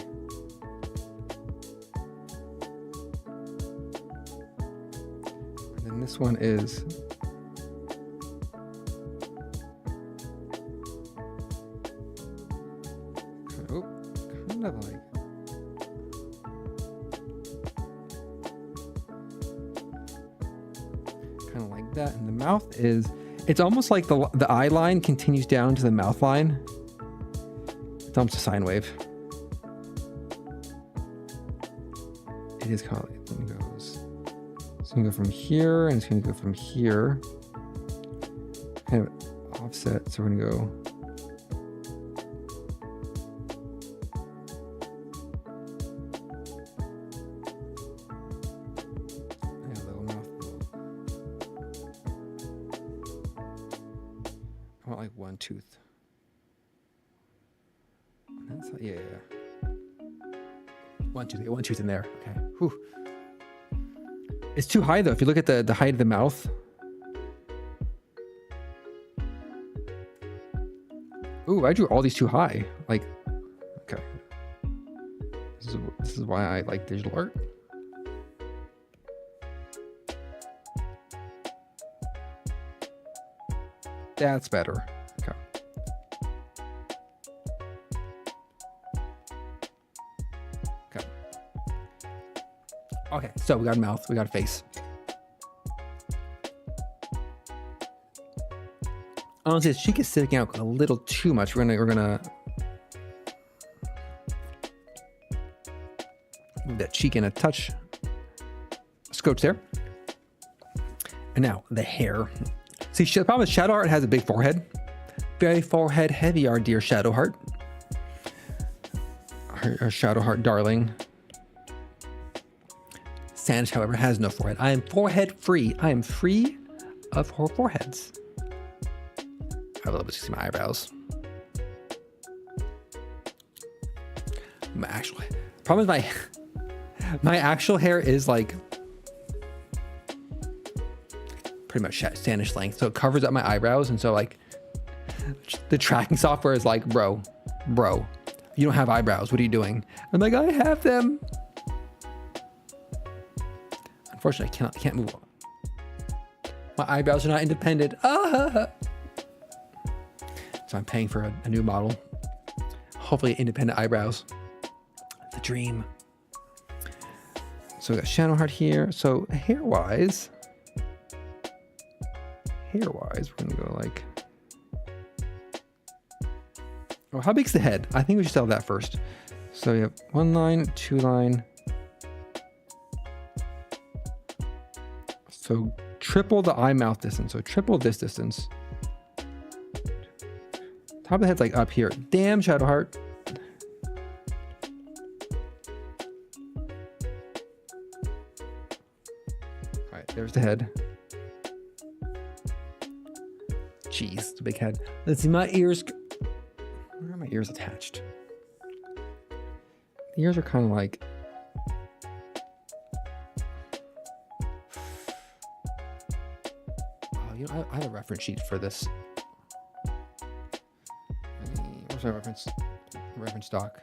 And then this one is, oh, kind of like, that. And the mouth is, it's almost like the eye line continues down to the mouth line. It's almost a sine wave. It is kind of like, it goes, it's gonna go from here and it's gonna go from here, kind of offset. So we're gonna go, I want like one tooth. That's yeah. One tooth in there. Okay. Whew. It's too high though. If you look at the height of the mouth. Ooh, I drew all these too high. Like, okay. This is why I like digital art. That's better. Okay. Okay. Okay, so we got a mouth, we got a face. Honestly, his cheek is sticking out a little too much. We're gonna move that cheek in a touch. Scotch there. And now the hair. See, the problem is Shadowheart has a big forehead. Very forehead heavy, our dear Shadowheart. Our Shadowheart darling. Sandish, however, has no forehead. I am forehead free. I am free of her foreheads. I love to see my eyebrows. My actual problem is my actual hair is like pretty much Sandish length, so it covers up my eyebrows, and so like the tracking software is like, bro, you don't have eyebrows. What are you doing? I'm like, I have them. Unfortunately, I can't move on. My eyebrows are not independent. Ah. So I'm paying for a new model. Hopefully independent eyebrows. The dream. So we got Shadowheart here. So hair-wise, we're gonna go like, oh, how big's the head? I think we should sell that first. So we have 1 line, 2 line. So triple the eye mouth distance. So triple this distance. Top of the head's like up here. Damn, Shadowheart. All right, there's the head. Jeez, the big head. Let's see, my ears. Where are my ears attached? The ears are kind of like. Oh, you know, I have a reference sheet for this. Where's my reference doc?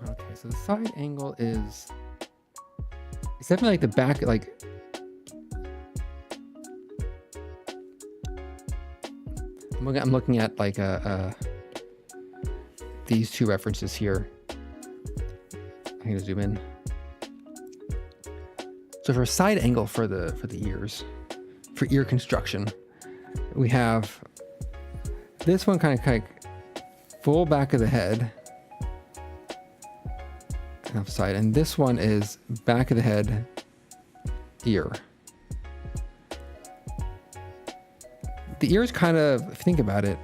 Okay, so the side angle is. It's definitely like the back, like. I'm looking at like these two references here. I'm gonna zoom in. So for a side angle for the ears, for ear construction, we have this one kind of full back of the head. Left side. And this one is back of the head, ear. The ear is kind of, if you think about it,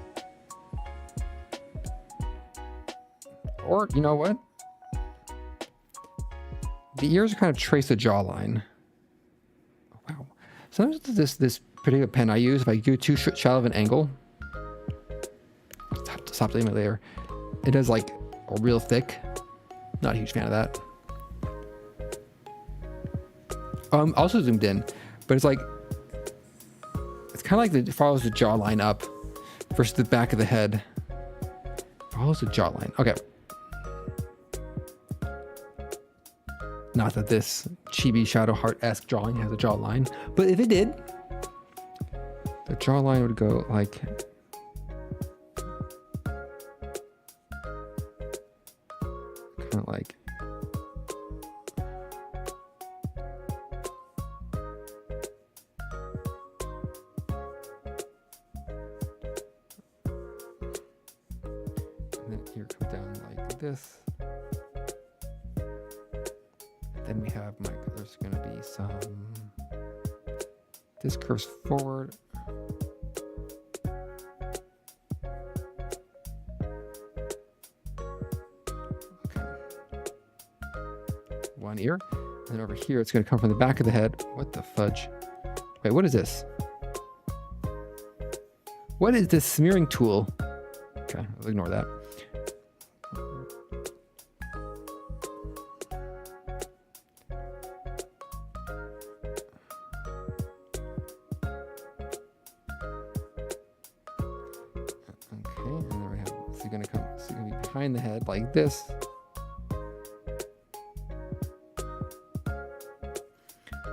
or you know what? The ears kind of trace the jawline. Wow. Sometimes this particular pen I use, if I do too shallow of an angle, stop the image there. It does like a real thick. Not a huge fan of that. Also zoomed in, but it's like, it's kind of like it follows the jawline up versus the back of the head. Follows the jawline. Okay. Not that this chibi Shadow Heart-esque drawing has a jawline, but if it did, the jawline would go like, kind of like, and then here comes down like this. Then we have there's going to be some, this curves forward. Okay. One ear. And then over here, it's going to come from the back of the head. What the fudge? Wait, what is this? What is this smearing tool? Okay, I'll ignore that. Behind the head like this.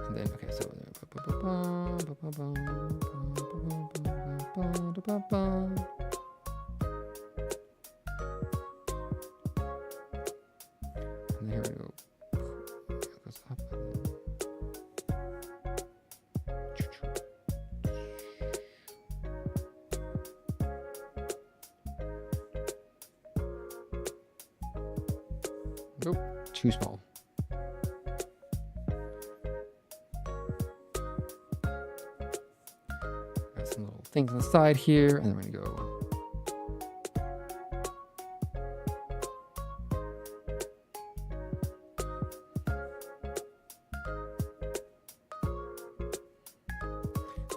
And then, okay, so and here we go. It goes up. Nope, too small. Got some little things on the side here, and then we're gonna go.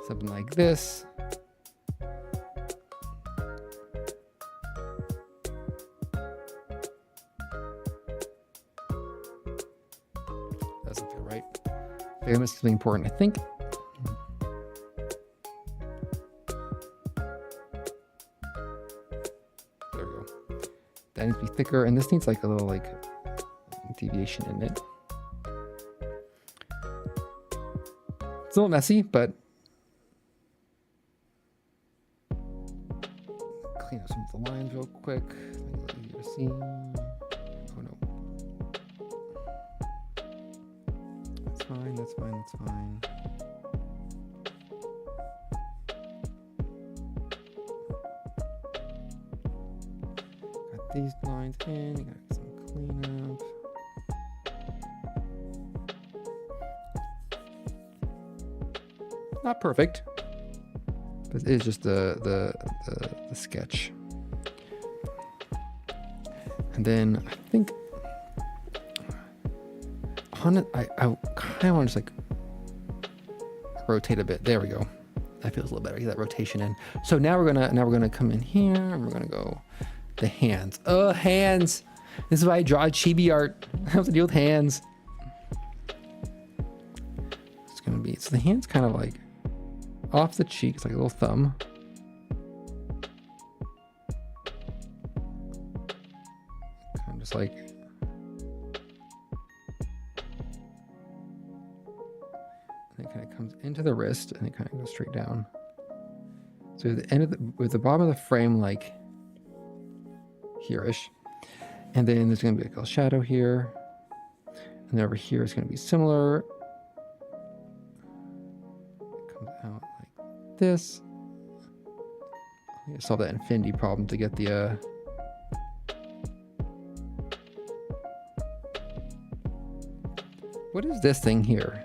Something like this. Doesn't feel right. I missed something important, I think. There we go. That needs to be thicker, and this needs like a little like deviation in it. It's a little messy, but clean up some of the lines real quick. Easier to see. Oh no. That's fine, that's fine, that's fine. Got these lines in, got some cleanup. Not perfect, but it is just the sketch. And then I think on it, I kind of want to just like rotate a bit. There we go. That feels a little better. Get that rotation in. So now we're gonna come in here and we're gonna go the hands. Oh, hands! This is why I draw chibi art. I have to deal with hands. It's gonna be, so the hand's kind of like off the cheek. It's like a little thumb. Kind of just like, and it kind of comes into the wrist and it kind of goes straight down. So at the end of with the bottom of the frame, like here-ish. And then there's going to be like a shadow here. And then over here is going to be similar. It comes out like this. I need to solve that infinity problem to get the what is this thing here?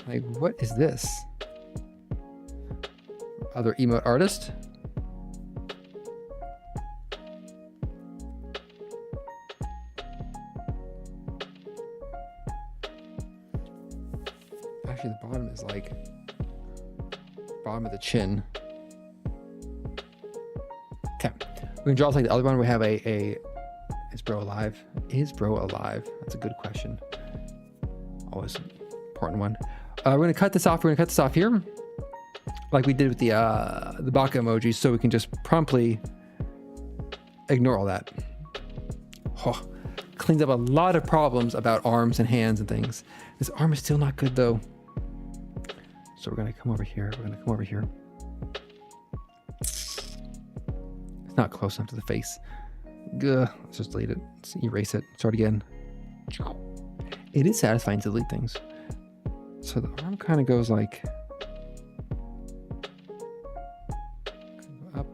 Like, what is this? Other emote artist? Actually, the bottom is like bottom of the chin. Okay, we can draw like the other one. We have a is bro alive? Is bro alive? That's a good question. Always an important one. We're gonna cut this off. We're gonna cut this off here, like we did with the baka emoji, so we can just promptly ignore all that. Oh, cleans up a lot of problems about arms and hands and things. This arm is still not good though. So we're gonna come over here. We're gonna come over here. It's not close enough to the face. Gah. Let's just delete it. Let's erase it. Start again. It is satisfying to delete things. So the arm kind of goes like up.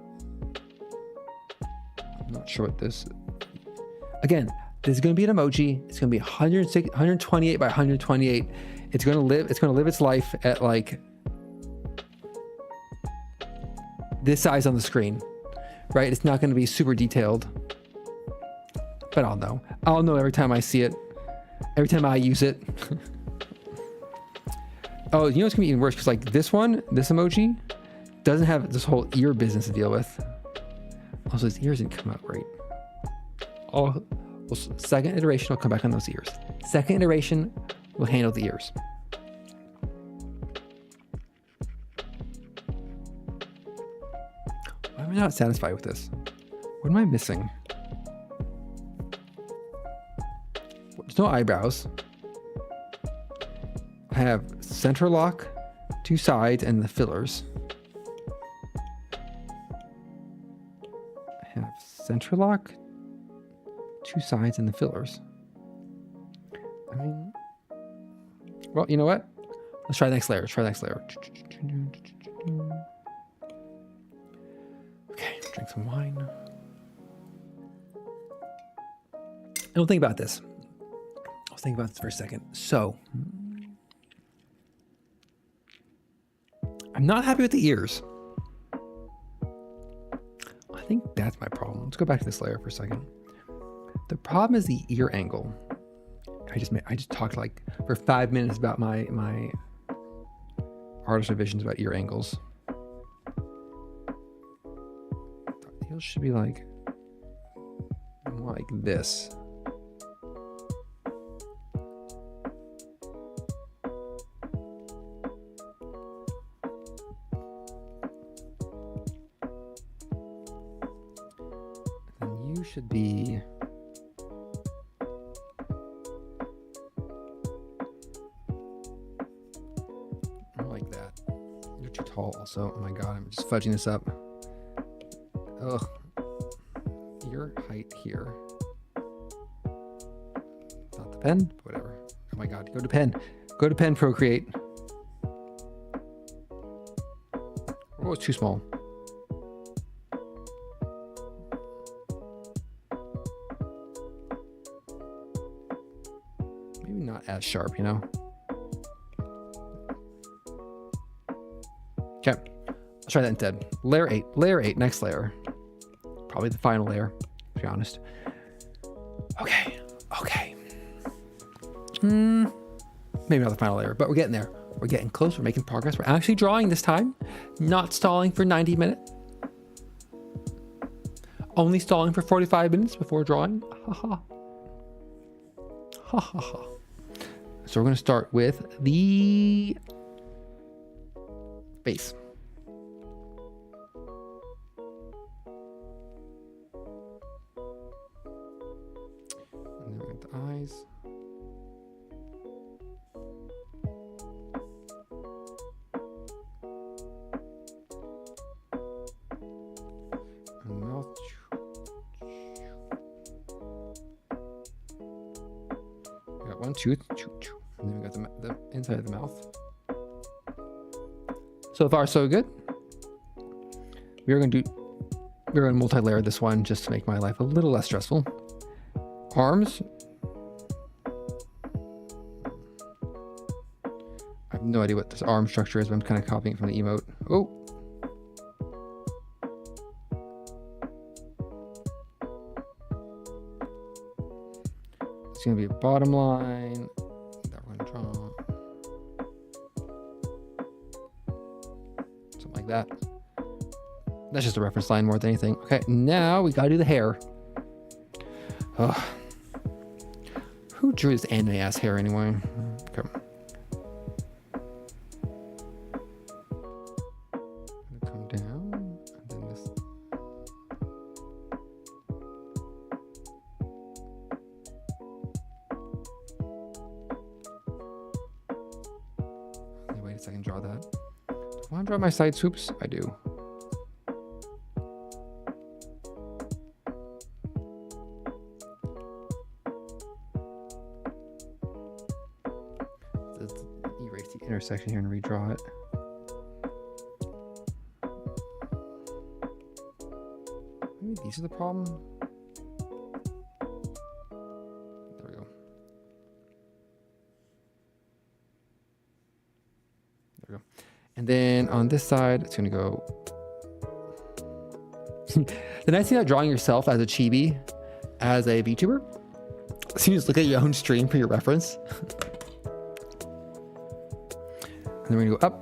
I'm not sure what this. Again, this is going to be an emoji. It's going to be 128 by 128. It's going to live. It's going to live its life at like this size on the screen, right? It's not going to be super detailed, but I'll know. I'll know every time I see it. Every time I use it. Oh, you know what's gonna be even worse? Because like this one, this emoji, doesn't have this whole ear business to deal with. Also, his ears didn't come out great. Oh, well, second iteration will come back on those ears. Second iteration will handle the ears. Why am I not satisfied with this? What am I missing? There's no eyebrows. I have center lock, 2 sides, and the fillers. I have center lock, 2 sides, and the fillers. I mean, well, you know what? Let's try the next layer. Let's try the next layer. Okay, drink some wine. Don't think about this. I'll think about this for a second. So, I'm not happy with the ears. I think that's my problem. Let's go back to this layer for a second. The problem is the ear angle. I just talked like for 5 minutes about my artist revisions about ear angles. The ears should be like more like this. Should be more like that. You're too tall also. Oh my god, I'm just fudging this up. Ugh. Your height here. Not the pen, but whatever. Oh my god, go to pen. Go to pen, Procreate. Oh, it's too small. As sharp, you know. Okay, let's try that instead. Layer 8, next layer. Probably the final layer, to be honest. Okay. Maybe not the final layer, but we're getting there. We're getting close. We're making progress. We're actually drawing this time, not stalling for 90 minutes. Only stalling for 45 minutes before drawing. Ha ha. Ha ha ha. So we're going to start with the base. And then with the eyes. And mouth. We got one tooth. And then we got the inside of the mouth. So far, so good. We're going to multi-layer this one just to make my life a little less stressful. Arms. I have no idea what this arm structure is, but I'm kind of copying it from the emote. Oh. It's going to be a bottom line that we're going to draw. Something like that. That's just a reference line more than anything. Okay, now we got to do the hair. Ugh. Who drew this anime ass hair anyway? Okay. Come down, and then this. Wait a second, draw that. Do I want to draw my side swoops? I do. Erase the intersection here and redraw it. Maybe these are the problem. There we go. There we go. And then on this side, it's going to go. The nice thing about drawing yourself as a chibi, as a VTuber, so you just look at your own stream for your reference. And then we're going to go up.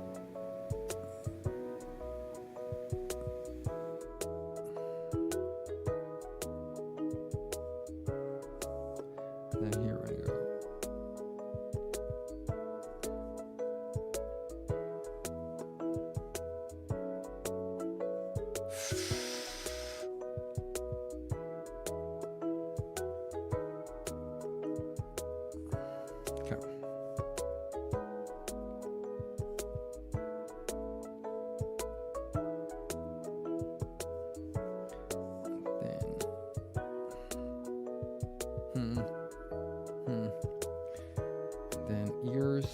And then here we're going to go. Okay. Then ears.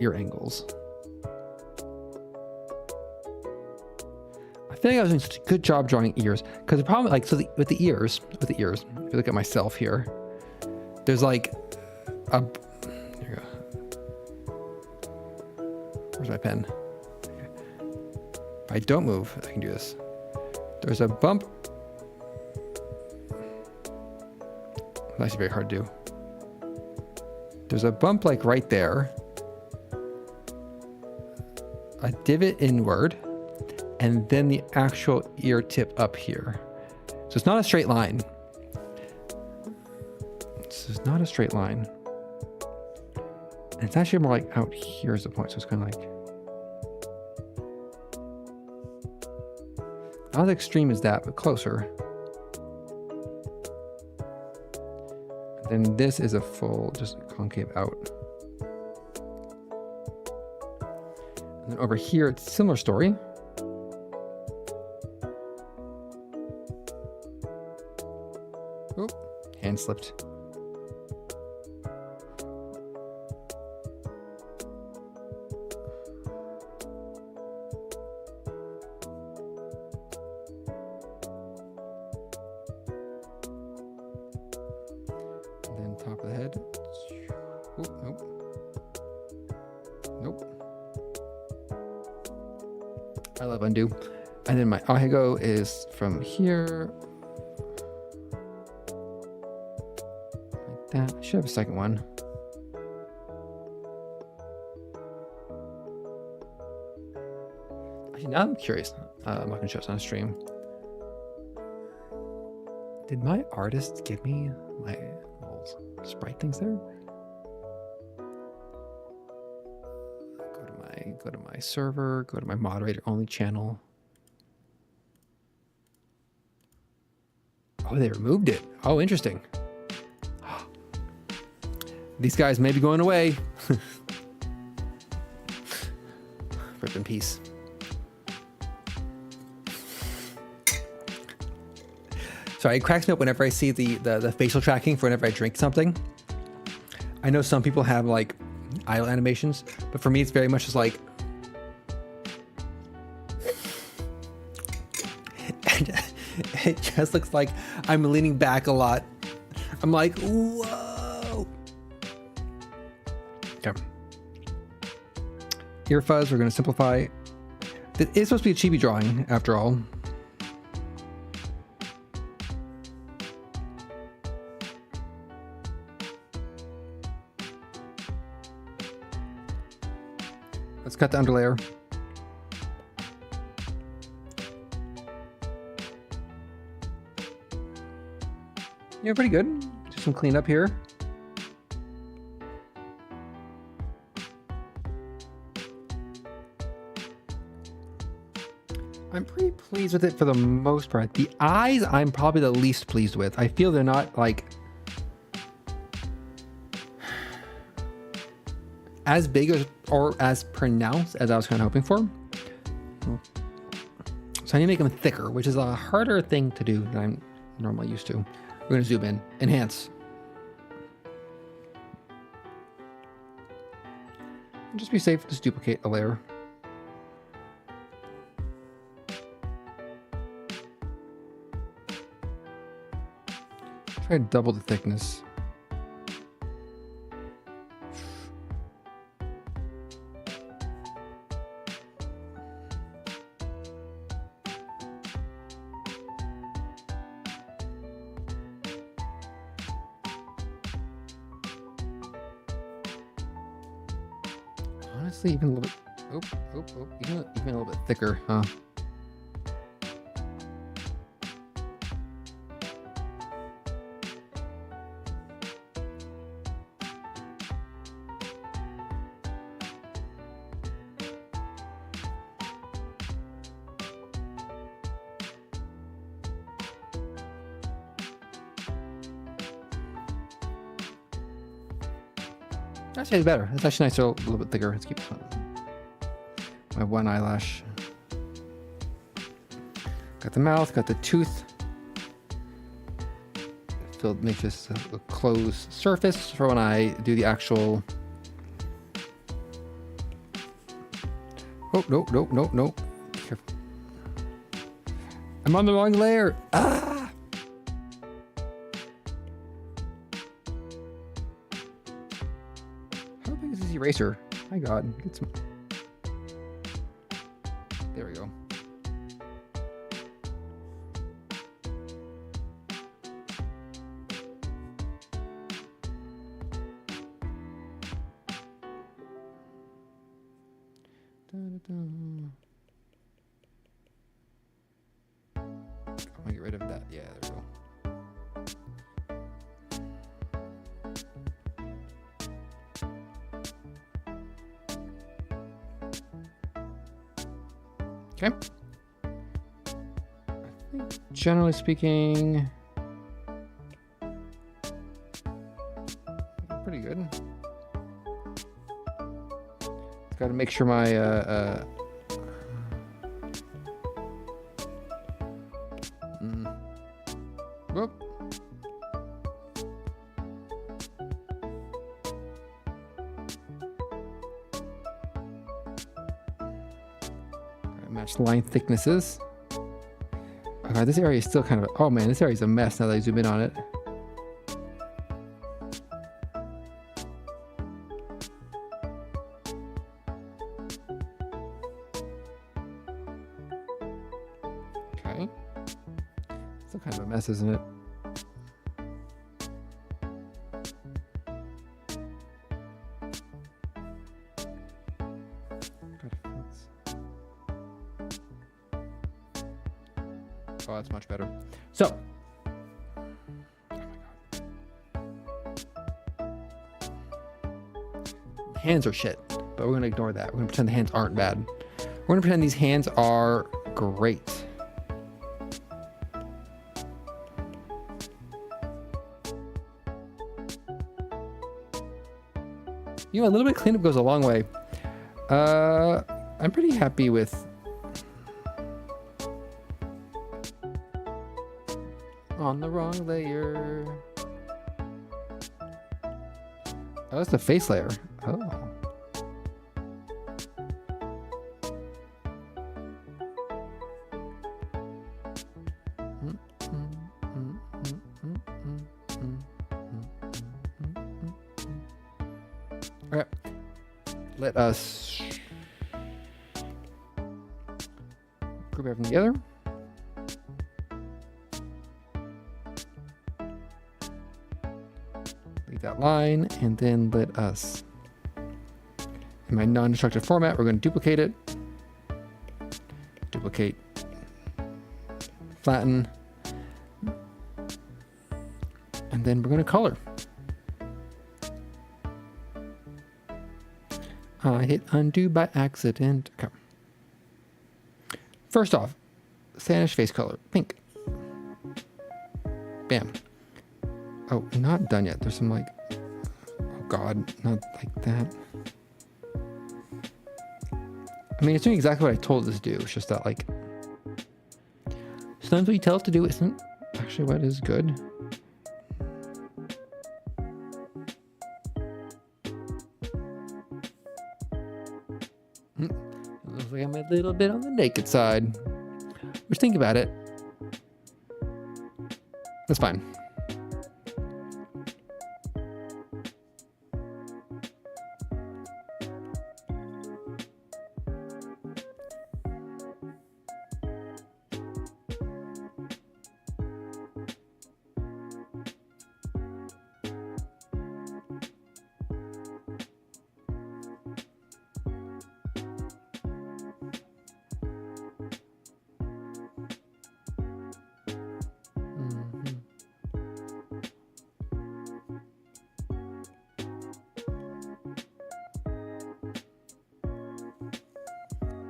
Ear angles. I feel like I was doing such a good job drawing ears, because the problem, like, so with the ears, if you look at myself here, there's like a, there you go. Where's my pen? Okay. If I don't move, I can do this. There's a bump. That's actually very hard to do. There's a bump like right there, a divot inward, and then the actual ear tip up here. So it's not a straight line. This is not a straight line. And it's actually more like out here is the point. So it's kind of like, not as extreme as that, but closer. And then this is a full, just concave out. And then over here, it's a similar story. Oh, hand slipped. And then top of the head. Oh, nope. Nope. I love undo. And then my Ahegao is from here. Like that. I should have a second one. Actually, now I'm curious. I'm not going to show this on stream. Did my artist give me my little sprite things there? Go to my server, go to my moderator only channel. Oh, they removed it. Oh, interesting. These guys may be going away. Rip in peace. Sorry, it cracks me up whenever I see the facial tracking for whenever I drink something. I know some people have like eye animations, but for me, it's very much just like. It just looks like I'm leaning back a lot. I'm like, whoa. Okay. Ear fuzz, we're going to simplify. It is supposed to be a chibi drawing, after all. Let's cut the underlayer. Yeah, pretty good. Do some cleanup here. I'm pretty pleased with it for the most part. The eyes, I'm probably the least pleased with. I feel they're not like as big or as pronounced as I was kind of hoping for. So I need to make them thicker, which is a harder thing to do than I'm normally used to. We're going to zoom in. Enhance. And just be safe, just duplicate a layer. Try to double the thickness. Honestly, even a little bit, even a little bit thicker, huh? Actually, it's better. It's actually nicer, a little bit thicker. Let's keep my one eyelash. Got the mouth, got the tooth. So make this a closed surface for when I do the actual. Oh, no. Careful. I'm on the wrong layer. Ah! Eraser. My God. Get some. There we go. I'm gonna get rid of that. Yeah, there we go. Okay. I think generally speaking, pretty good. Got to make sure my whoop. Match line thicknesses. Okay, this area is still kind of, oh man, this area is a mess now that I zoom in on it. Okay. Still kind of a mess, isn't it? Oh, that's much better. So, oh my God. Hands are shit, but we're going to ignore that. We're going to pretend the hands aren't bad. We're going to pretend these hands are great. You know, a little bit of cleanup goes a long way. I'm pretty happy with. on the wrong layer. Oh, that's the face layer. Oh. All right. Let us group everything together. That line, and then let us, in my non-destructive format, we're going to duplicate it, flatten, and then we're going to color. I hit undo by accident. Okay. First off, Sanish face color, pink. Bam. Oh, not done yet. There's some like, oh God, not like that. I mean, it's doing exactly what I told it to do. It's just that like, sometimes what you tell it to do isn't actually what is good. It looks like I'm a little bit on the naked side. Which, think about it, that's fine.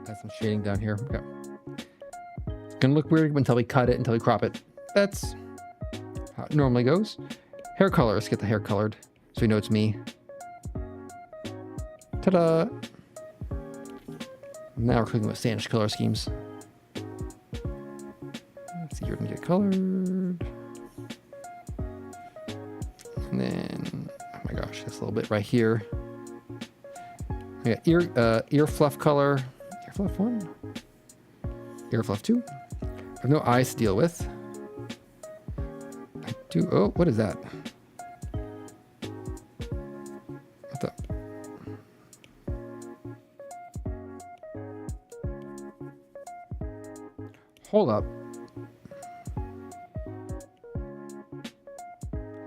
Add some shading down here. Okay. It's gonna look weird until we cut it, until we crop it. That's how it normally goes. Hair color. Let's get the hair colored so we know it's me. Ta-da! Now we're clicking with Sanish color schemes. Let's see, you're gonna get colored. And then, oh my gosh, this little bit right here. We got ear fluff color. Ear fluff 1. Ear fluff 2. I have no eyes to deal with. I do. Oh, what is that? What the? Hold up.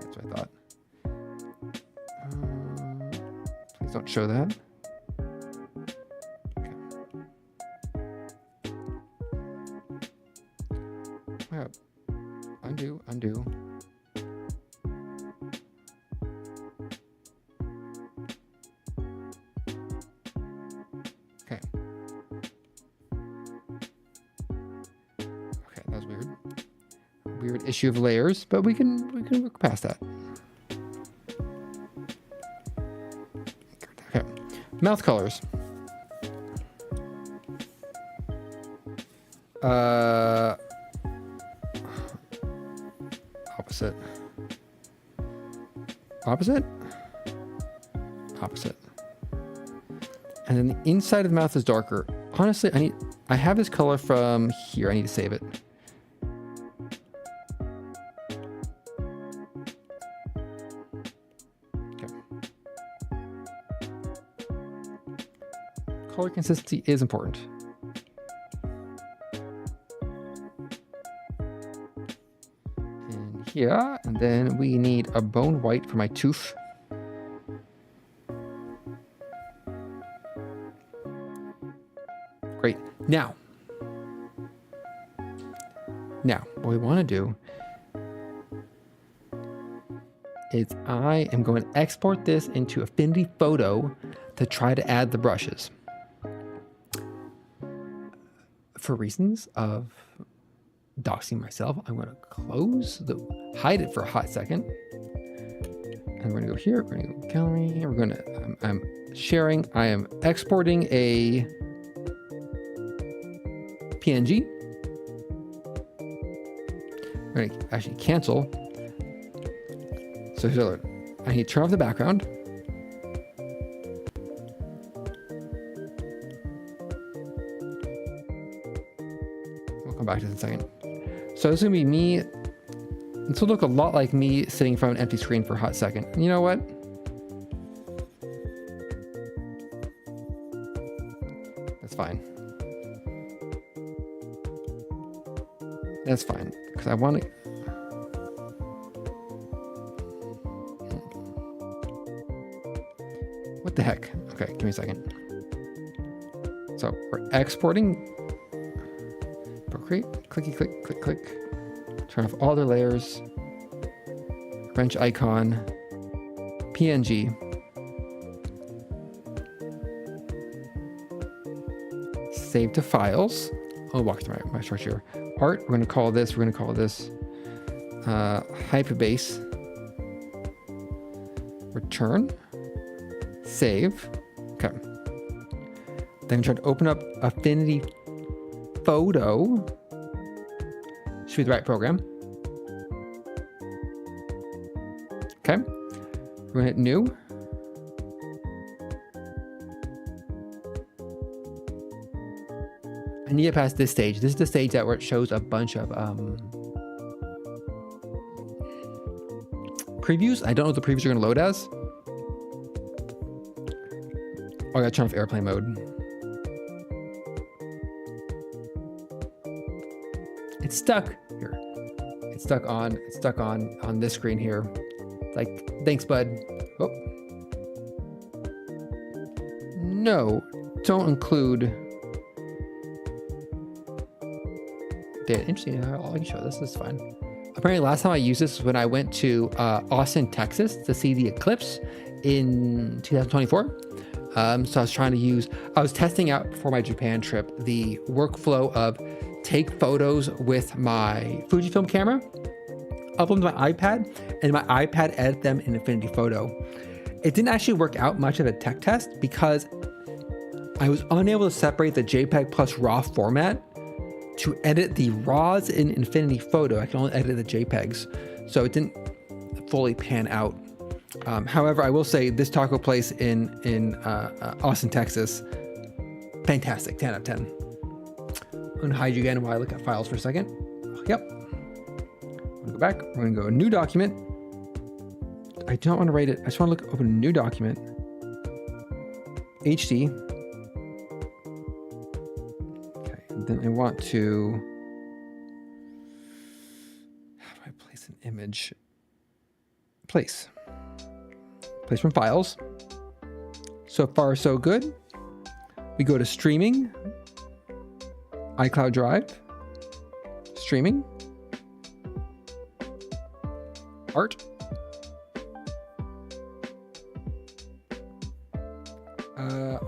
That's what I thought. Please don't show that. Undo. Okay. Okay, that was weird. Weird issue of layers, but we can work past that. Okay. Mouth colors. Opposite. And then the inside of the mouth is darker. Honestly, I have this color from here. I need to save it. Okay. Color consistency is important. Here, and then we need a bone white for my tooth. Great. Now, what we want to do is I am going to export this into Affinity Photo to try to add the brushes. For reasons of doxing myself, I'm going to hide it for a hot second. And we're going to go here. We're going to go gallery. We're going to, I'm sharing. I am exporting a PNG. We're gonna actually cancel. So here's our, I need to turn off the background. We'll come back to this in a second. So this is gonna be me. This will look a lot like me sitting in front of an empty screen for a hot second. And you know what? That's fine. That's fine, because I want to. What the heck? Okay, give me a second. So we're exporting. Procreate. Clicky click, click, click. Turn off all their layers. Wrench icon. PNG. Save to files. I'll walk through my structure. Art, we're going to call this Hypebase. Return. Save. Okay. Then try to open up Affinity Photo. Should be the right program. Okay. We're going to hit new. I need to pass this stage. This is the stage where it shows a bunch of previews. I don't know what the previews are going to load as. Oh, I got to turn off airplane mode. It's stuck here. It's stuck on this screen here. Like, thanks, bud. Oh. No, don't include. Data. Interesting. I can show this. This is fine. Apparently, last time I used this was when I went to Austin, Texas to see the eclipse in 2024. So I was trying to use, I was testing out for my Japan trip the workflow of take photos with my Fujifilm camera, upload them to my iPad, and my iPad edit them in Affinity Photo. It didn't actually work out much of a tech test because I was unable to separate the JPEG plus RAW format to edit the RAWs in Affinity Photo. I can only edit the JPEGs, so it didn't fully pan out. However, I will say this taco place in Austin, Texas, fantastic, 10 out of 10. I'm gonna hide you again while I look at files for a second. Yep. I'm gonna go back. We're gonna go new document. I don't want to write it. I just want to open a new document. HD. Okay, and then I want to. How do I place an image? Place from files. So far, so good. We go to streaming, iCloud Drive, streaming, art,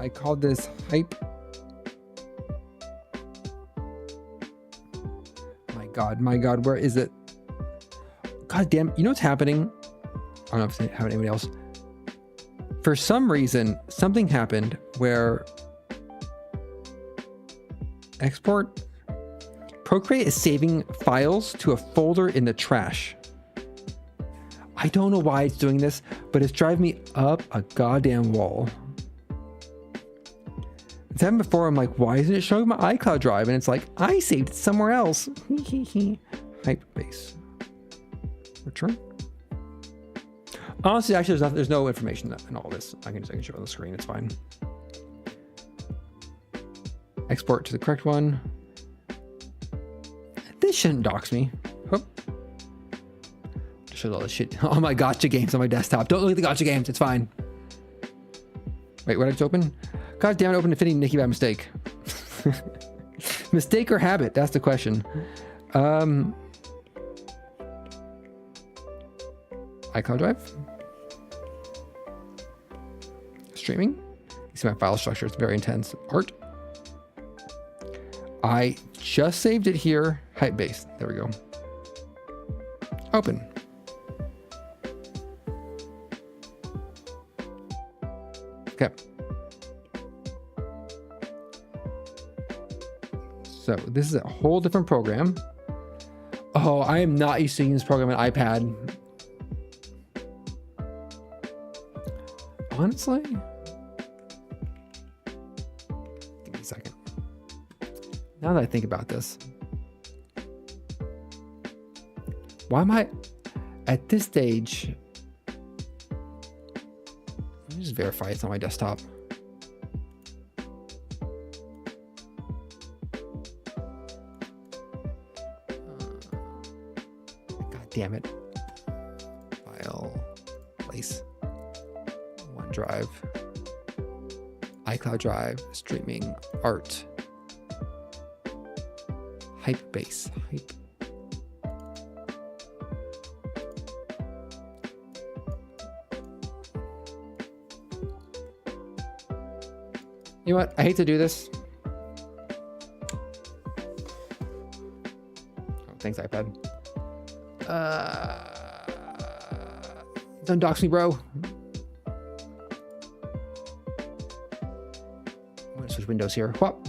I called this hype. My God, where is it? God damn, you know what's happening? I don't know if it's happened to anybody else. For some reason, something happened where Procreate is saving files to a folder in the trash. I don't know why it's doing this, but it's driving me up a goddamn wall. It's happened before. I'm like, why isn't it showing my iCloud Drive? And it's like, I saved it somewhere else. Hypebase. Return. Honestly, actually, there's no information in all this. I can show it on the screen. It's fine. Export to the correct one. This shouldn't dox me. Whoop. Shows all this shit. All my gotcha games on my desktop. Don't look at the gotcha games. It's fine. Wait, what did I just open? God damn it, opened Infinity Nikki by mistake. Mistake or habit? That's the question. iCloud Drive. Streaming. You see my file structure. It's very intense. Art. I just saved it here. Hypebase. There we go. Open. Okay. So this is a whole different program. Oh, I am not used to using this program on iPad. Honestly? Give me a second. Now that I think about this. Why am I at this stage? Let me just verify it's on my desktop. God damn it. File, place, OneDrive, iCloud Drive, streaming, art, Hypebase, hype. You know what? I hate to do this. Oh, thanks, iPad. Don't dox me, bro. I'm gonna switch windows here. Whop.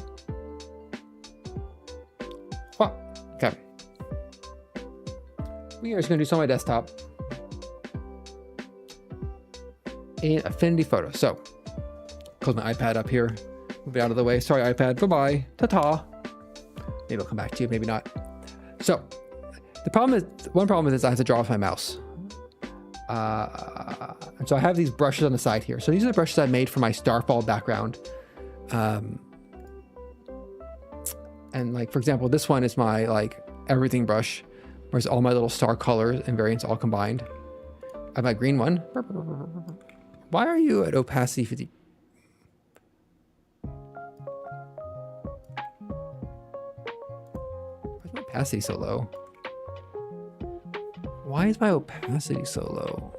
Whop. Okay. We are just gonna do some on my desktop in Affinity Photo. So, close my iPad up here. Move it out of the way. Sorry, iPad. Bye-bye. Ta-ta. Maybe I'll come back to you. Maybe not. So, the problem is, one problem is I have to draw with my mouse. And so I have these brushes on the side here. So these are the brushes I made for my Starfall background. And like, for example, this one is my like everything brush, whereas all my little star colors and variants all combined. I have my green one. Why are you at opacity 50? Why is my opacity so low? Why is my opacity so low?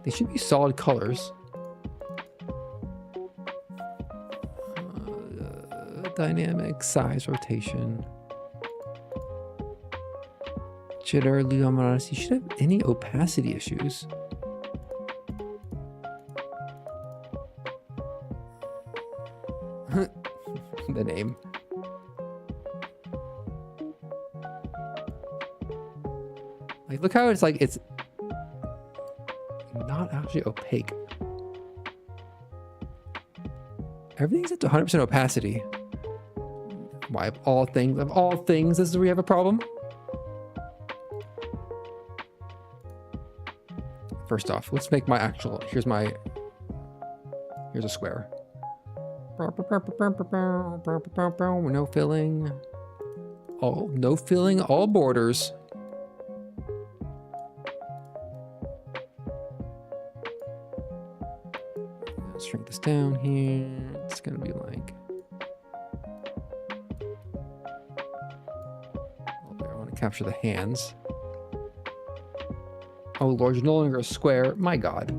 They should be solid colors. Dynamic, size, rotation. Jitter, luminosity. You should have any opacity issues. The name. Like, look how it's like, it's not actually opaque. Everything's at 100% opacity. Why, of all things, this is where we have a problem? First off, let's make my actual, here's a square. No filling. No filling, all borders. Let's shrink this down here. It's gonna be like, I want to capture the hands. Oh Lord, you're no longer a square. My God.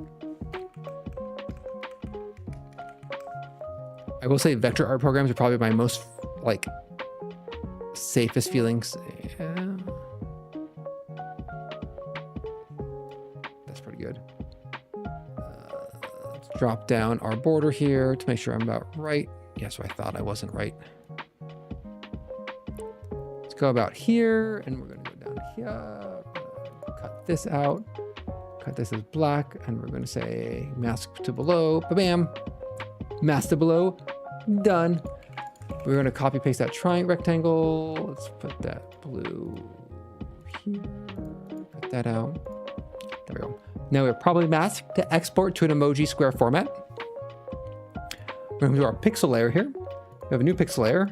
I will say vector art programs are probably my most like safest feelings. Yeah. That's pretty good. Let's drop down our border here to make sure I'm about right. Yes, I thought I wasn't right. Let's go about here, and we're going to go down here. Cut this out. Cut this as black, and we're going to say mask to below. Bam. Mask to below. Done. We're going to copy paste that triangle rectangle. Let's put that blue here. Cut that out. There we go. Now we have probably mask to export to an emoji square format. We're going to do our pixel layer here. We have a new pixel layer.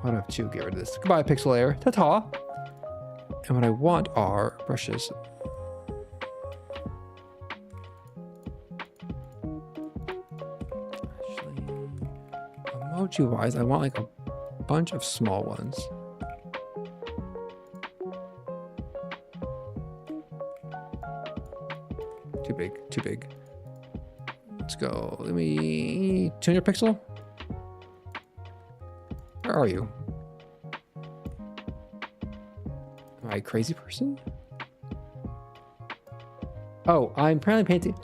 I don't have to get rid of this. Goodbye, pixel layer. Ta-ta. And what I want are brushes. Emoji wise, I want like a bunch of small ones. Too big, too big. Let's go. Let me 200 pixel. Where are you? Am I a crazy person? Oh, I'm apparently painting.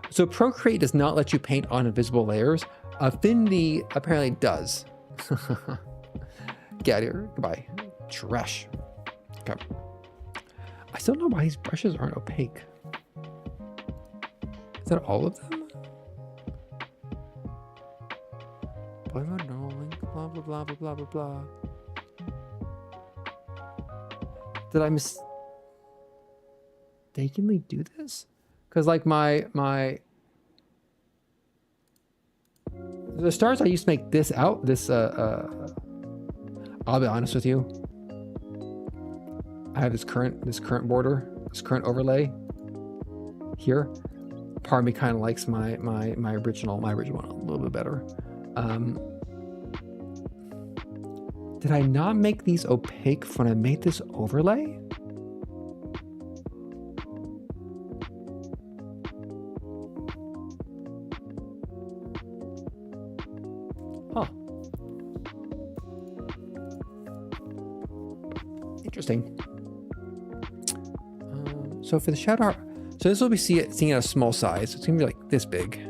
So Procreate does not let you paint on invisible layers. Affinity apparently does. Get out of here. Goodbye. Trash. Okay. I still don't know why these brushes aren't opaque. Is that all of them? Blah, blah, blah, blah, blah, blah, blah. Did I mistakenly do this? Because like the stars I used to make this out, I'll be honest with you. I have this current border, this current overlay here. Part of me kind of likes my original one a little bit better. Did I not make these opaque when I made this overlay? Huh. Interesting. So for the shadow, so this will be seeing at a small size. It's gonna be like this big.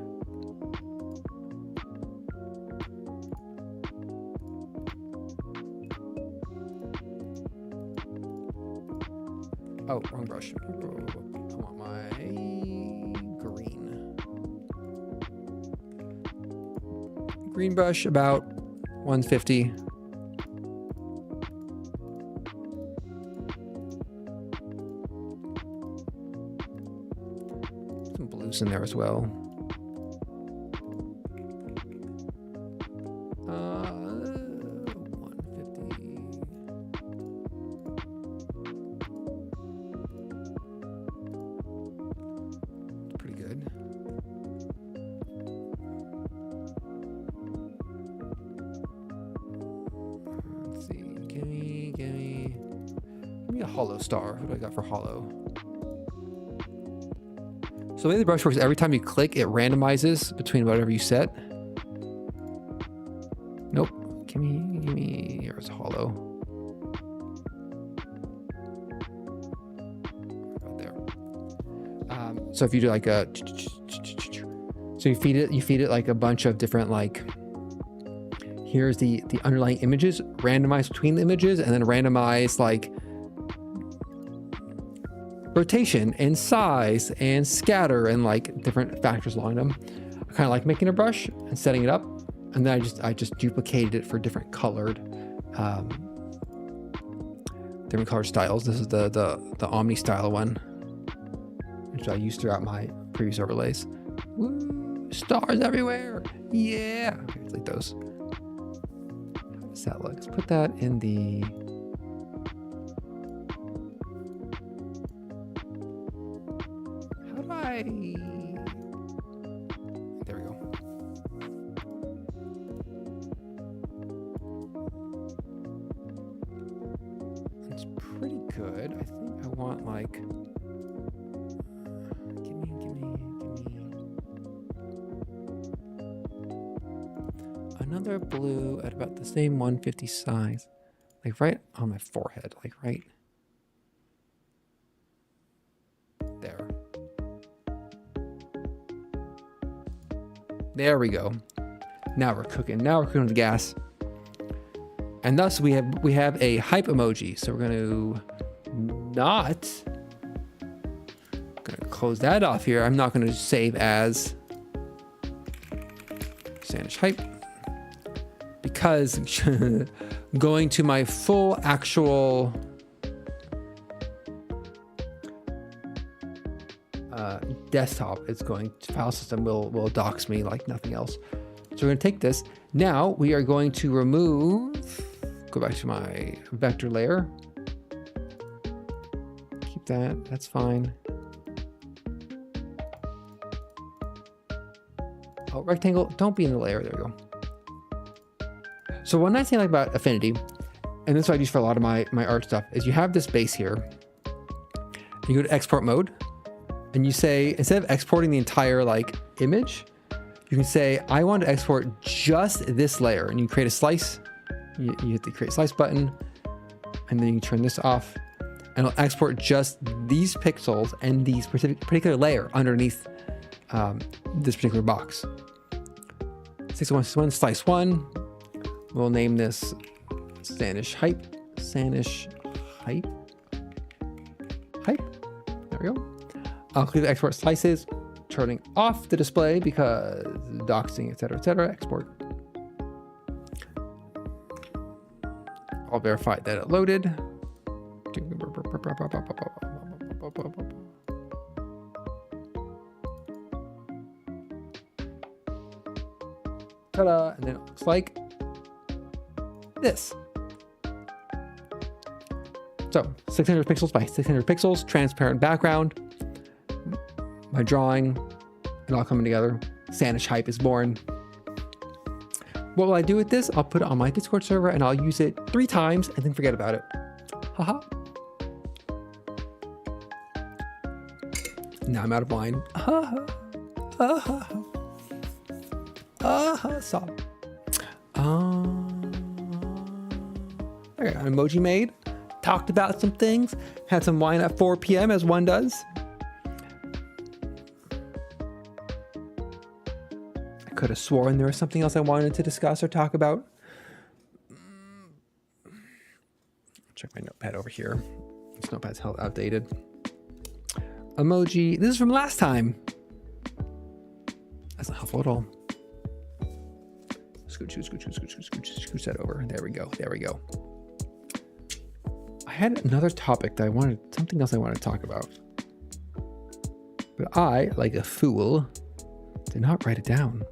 Oh, wrong brush. I want my green. Green brush, about 150. Some blues in there as well. 150. Pretty good. Let's see. Give me a hollow star. What do I got for hollow? So the way the brush works, every time you click, it randomizes between whatever you set. Nope. Give me, here's hollow. About there. So if you do like a, so you feed it like a bunch of different, like, here's the underlying images, randomize between the images, and then randomize like rotation and size and scatter and like different factors along them. I kind of like making a brush and setting it up, and then I just duplicated it for different colored styles. This is the Omni style one, which I used throughout my previous overlays. Woo, stars everywhere. Yeah. Okay, let's like those. How does that look? Let's put that in the there we go. It's pretty good. I think I want like give me another blue at about the same 150 size. Like right on my forehead, like right there. There we go. Now we're cooking. Now we're cooking with the gas. And thus we have a hype emoji. So we're going to close that off here. I'm not going to save as Sandish hype, because going to my full actual desktop, it's going to file system will dox me like nothing else. So we're going to take this. Now we are going to go back to my vector layer. Keep that, that's fine. Oh, rectangle, don't be in the layer, there we go. So one nice thing I like about Affinity, and this is what I use for a lot of my art stuff, is you have this base here. You go to export mode, and you say, instead of exporting the entire like image, you can say, I want to export just this layer, and you create a slice. You hit the create slice button, and then you can turn this off, and it'll export just these pixels and these particular layer underneath this particular box. 6161 slice 1. We'll name this Sanish Hype. Sanish Hype. Hype. There we go. I'll click the export slices, turning off the display because doxing, etc. Export. I'll verify that it loaded. Ta-da! And then it looks like this. So 600 pixels by 600 pixels, transparent background. My drawing, it all coming together. Sanish Hype is born. What will I do with this? I'll put it on my Discord server and I'll use it 3 times and then forget about it. Haha. Now I'm out of line. Stop. I got an emoji made. Talked about some things. Had some wine at 4 p.m. as one does. I could have sworn there was something else I wanted to discuss or talk about. Check my notepad over here. This notepad's hell outdated. Emoji. This is from last time. That's not helpful at all. Scooch that over. There we go. There we go. I had another topic that I wanted, something else I wanted to talk about. But I, like a fool, did not write it down.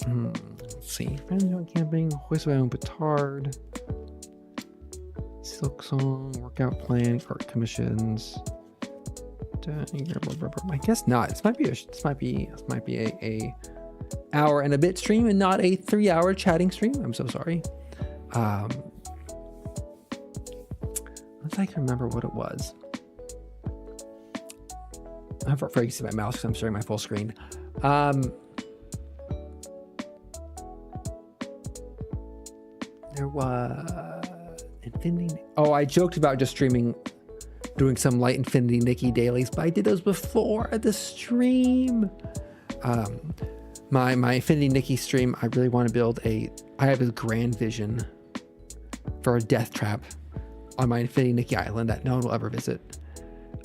Let's see. Friends on camping, hoist my own petard, silk song, workout plan, art commissions. I guess not. This might be a hour and a bit stream and not a 3-hour chatting stream. I'm so sorry. Let's I can remember what it was. I'm afraid to see my mouse because I'm sharing my full screen. There was Infinity. Oh, I joked about just streaming, doing some light Infinity Nikki dailies, but I did those before the stream. My Infinity Nikki stream, I really want to build I have a grand vision for a death trap on my Infinity Nikki island that no one will ever visit.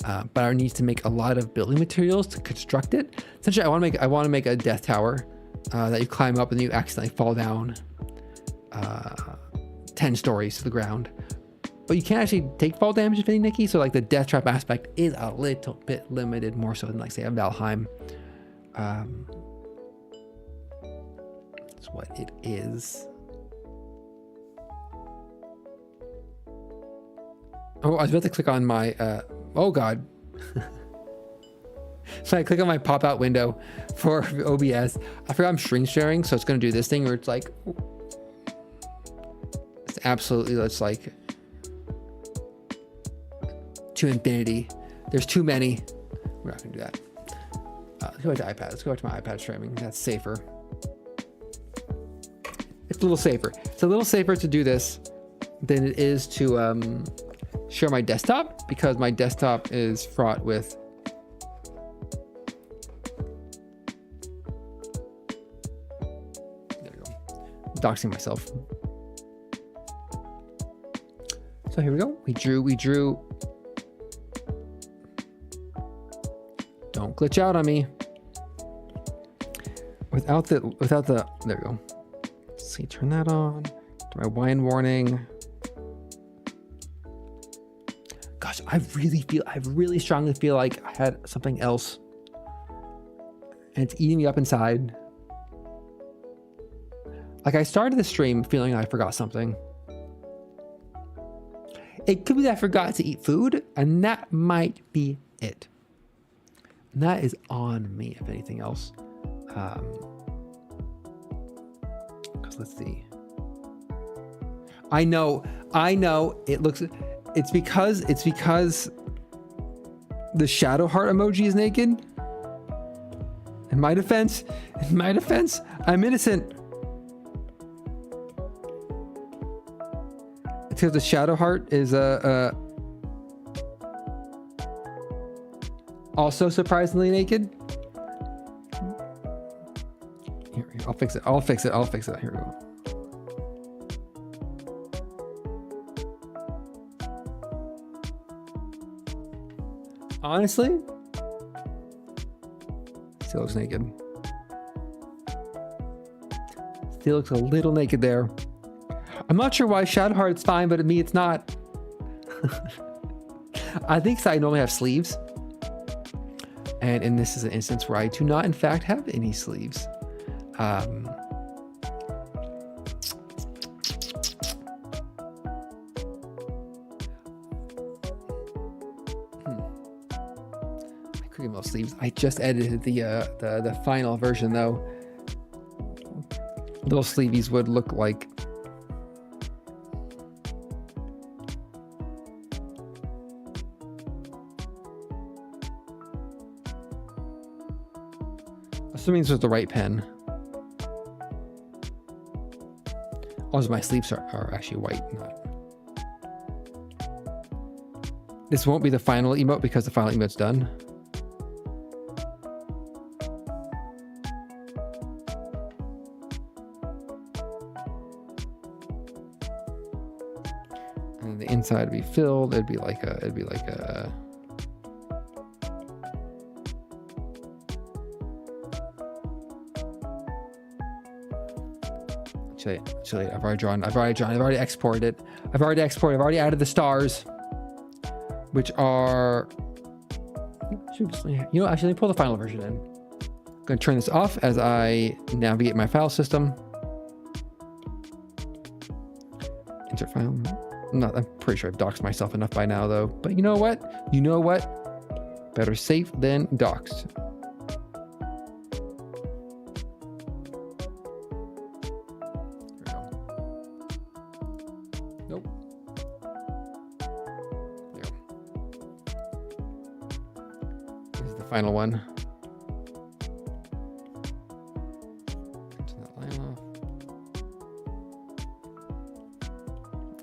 But I need to make a lot of building materials to construct it. Essentially, I want to make a death tower that you climb up and you accidentally fall down 10 stories to the ground. But you can't actually take fall damage in Infinity Nikki, so like the death trap aspect is a little bit limited, more so than like say a Valheim. That's what it is. Oh, I was about to click on my, oh God. So I click on my pop-out window for OBS. I forgot I'm screen sharing, so it's going to do this thing where it's like, it's absolutely, it's like to infinity. There's too many. We're not going to do that. Let's go back to iPad. Let's go back to my iPad streaming. That's safer. It's a little safer. It's a little safer to do this than it is to share my desktop, because my desktop is fraught with doxing myself. So here we go. We drew. Don't glitch out on me. Without the, there we go. Let's see, turn that on. Do my wine warning. Gosh, I really strongly feel like I had something else and it's eating me up inside. Like I started the stream feeling I forgot something. It could be that I forgot to eat food, and that might be it. And that is on me, if anything else. Because let's see. I know. It looks. It's because the shadow heart emoji is naked. In my defense, I'm innocent. It's because the shadow heart is also surprisingly naked. Here, I'll fix it. I'll fix it. I'll fix it. Here we go. Honestly, still looks naked. Still looks a little naked there. I'm not sure why Shadowheart's fine, but to me it's not. I think I normally have sleeves. And this is an instance where I do not in fact have any sleeves. Sleeves. I just edited the final version though. Little sleeveys would look like assuming this was the right pen. Also, my sleeves are actually white. This won't be the final emote because the final emote's done. And the inside would be filled. It'd be like a Actually, I've already exported it. I've already added the stars, which are, actually, let me pull the final version in. I'm going to turn this off as I navigate my file system. Insert file. I'm pretty sure I've doxed myself enough by now though, but you know what? Better safe than doxed. Final one. Turn that line off.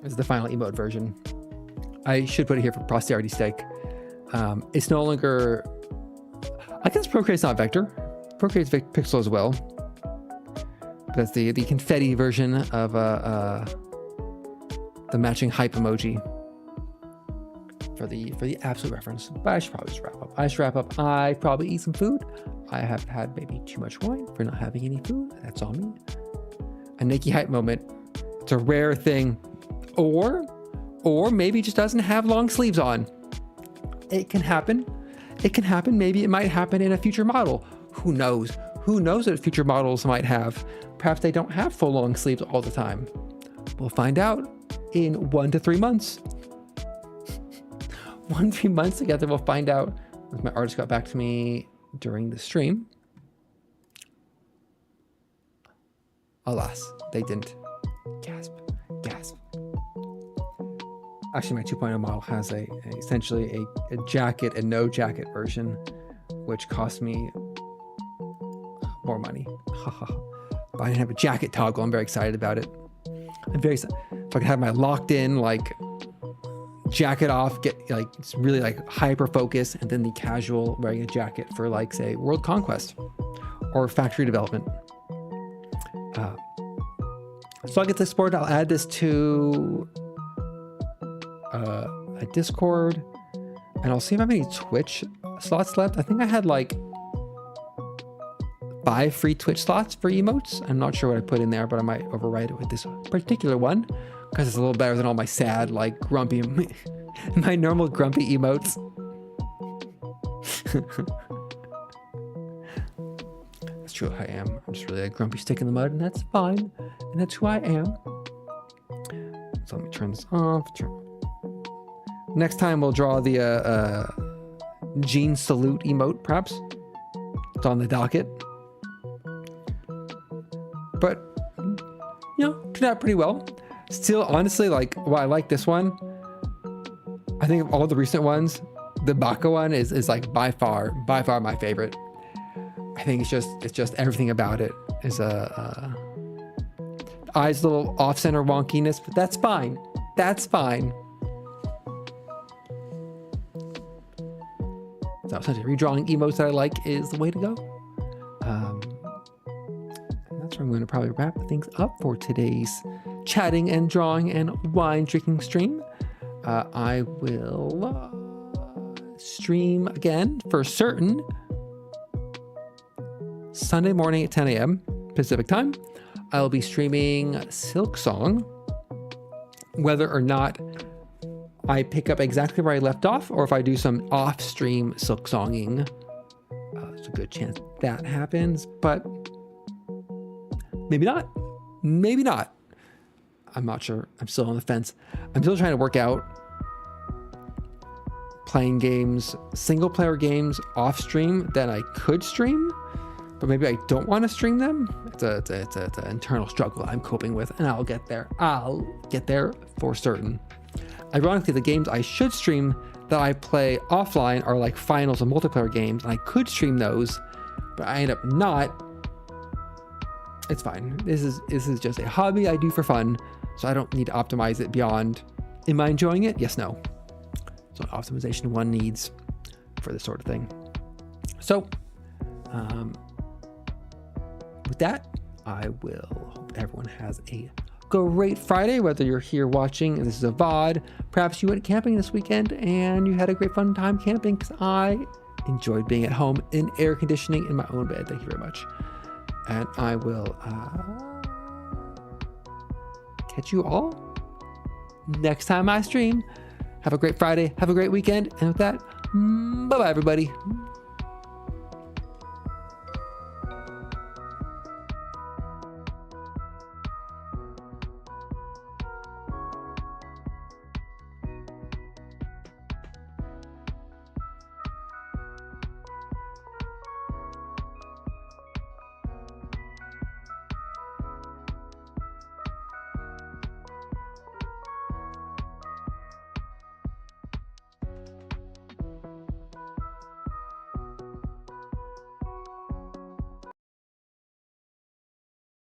This is the final emote version. I should put it here for posterity's sake. It's no longer. I guess Procreate's not vector. Procreate's pixel as well. But that's the confetti version of the matching hype emoji. For the absolute reference. But I should probably just wrap up. I probably eat some food. I have had maybe too much wine for not having any food. That's on me. A Nikki hype moment. It's a rare thing. Or maybe it just doesn't have long sleeves on. It can happen. Maybe it might happen in a future model. Who knows? Who knows what future models might have? Perhaps they don't have full long sleeves all the time. We'll find out in 1 to 3 months. 1 to 3 months together, we'll find out. My artist got back to me during the stream. Alas, they didn't. Gasp. Actually, my 2.0 model has essentially a jacket and no jacket version, which cost me more money. But I didn't have a jacket toggle. I'm very excited about it. I'm very excited. If I can have my locked in, jacket off, get it's really hyper focus, and then the casual wearing a jacket for say World Conquest or factory development. So I'll get this board. I'll add this to a Discord, and I'll see if I have any Twitch slots left. I think I had 5 free Twitch slots for emotes. I'm not sure what I put in there, but I might overwrite it with this particular one because it's a little better than all my sad, grumpy, my normal grumpy emotes. That's true. I am. I'm just really a grumpy stick in the mud, and that's fine. And that's who I am. So let me turn this off. Next time we'll draw the Gene salute emote, perhaps. It's on the docket. But, turned out pretty well. Still, honestly, while I like this one, I think of all the recent ones, the Baka one is by far my favorite. I think it's just everything about it is eyes a little off-center wonkiness, but that's fine. That's fine. So essentially redrawing emotes that I like is the way to go. So I'm going to probably wrap things up for today's chatting and drawing and wine drinking stream. I will stream again for certain Sunday morning at 10 a.m. Pacific time. I'll be streaming Silksong. Whether or not I pick up exactly where I left off, or if I do some off-stream Silksonging, there's a good chance that happens, but maybe not. Maybe not. I'm not sure. I'm still on the fence. I'm still trying to work out playing games, single-player games off-stream that I could stream, but maybe I don't want to stream them. It's an internal struggle I'm coping with, and I'll get there. I'll get there for certain. Ironically, the games I should stream that I play offline are like finals and multiplayer games, and I could stream those, but I end up not. It's fine. This is just a hobby I do for fun, so I don't need to optimize it beyond, am I enjoying it? Yes, no. So optimization one needs for this sort of thing. So, with that, I will hope everyone has a great Friday, whether you're here watching and this is a VOD. Perhaps you went camping this weekend and you had a great fun time camping, because I enjoyed being at home in air conditioning in my own bed. Thank you very much. And I will catch you all next time I stream. Have a great Friday. Have a great weekend. And with that, bye-bye, everybody.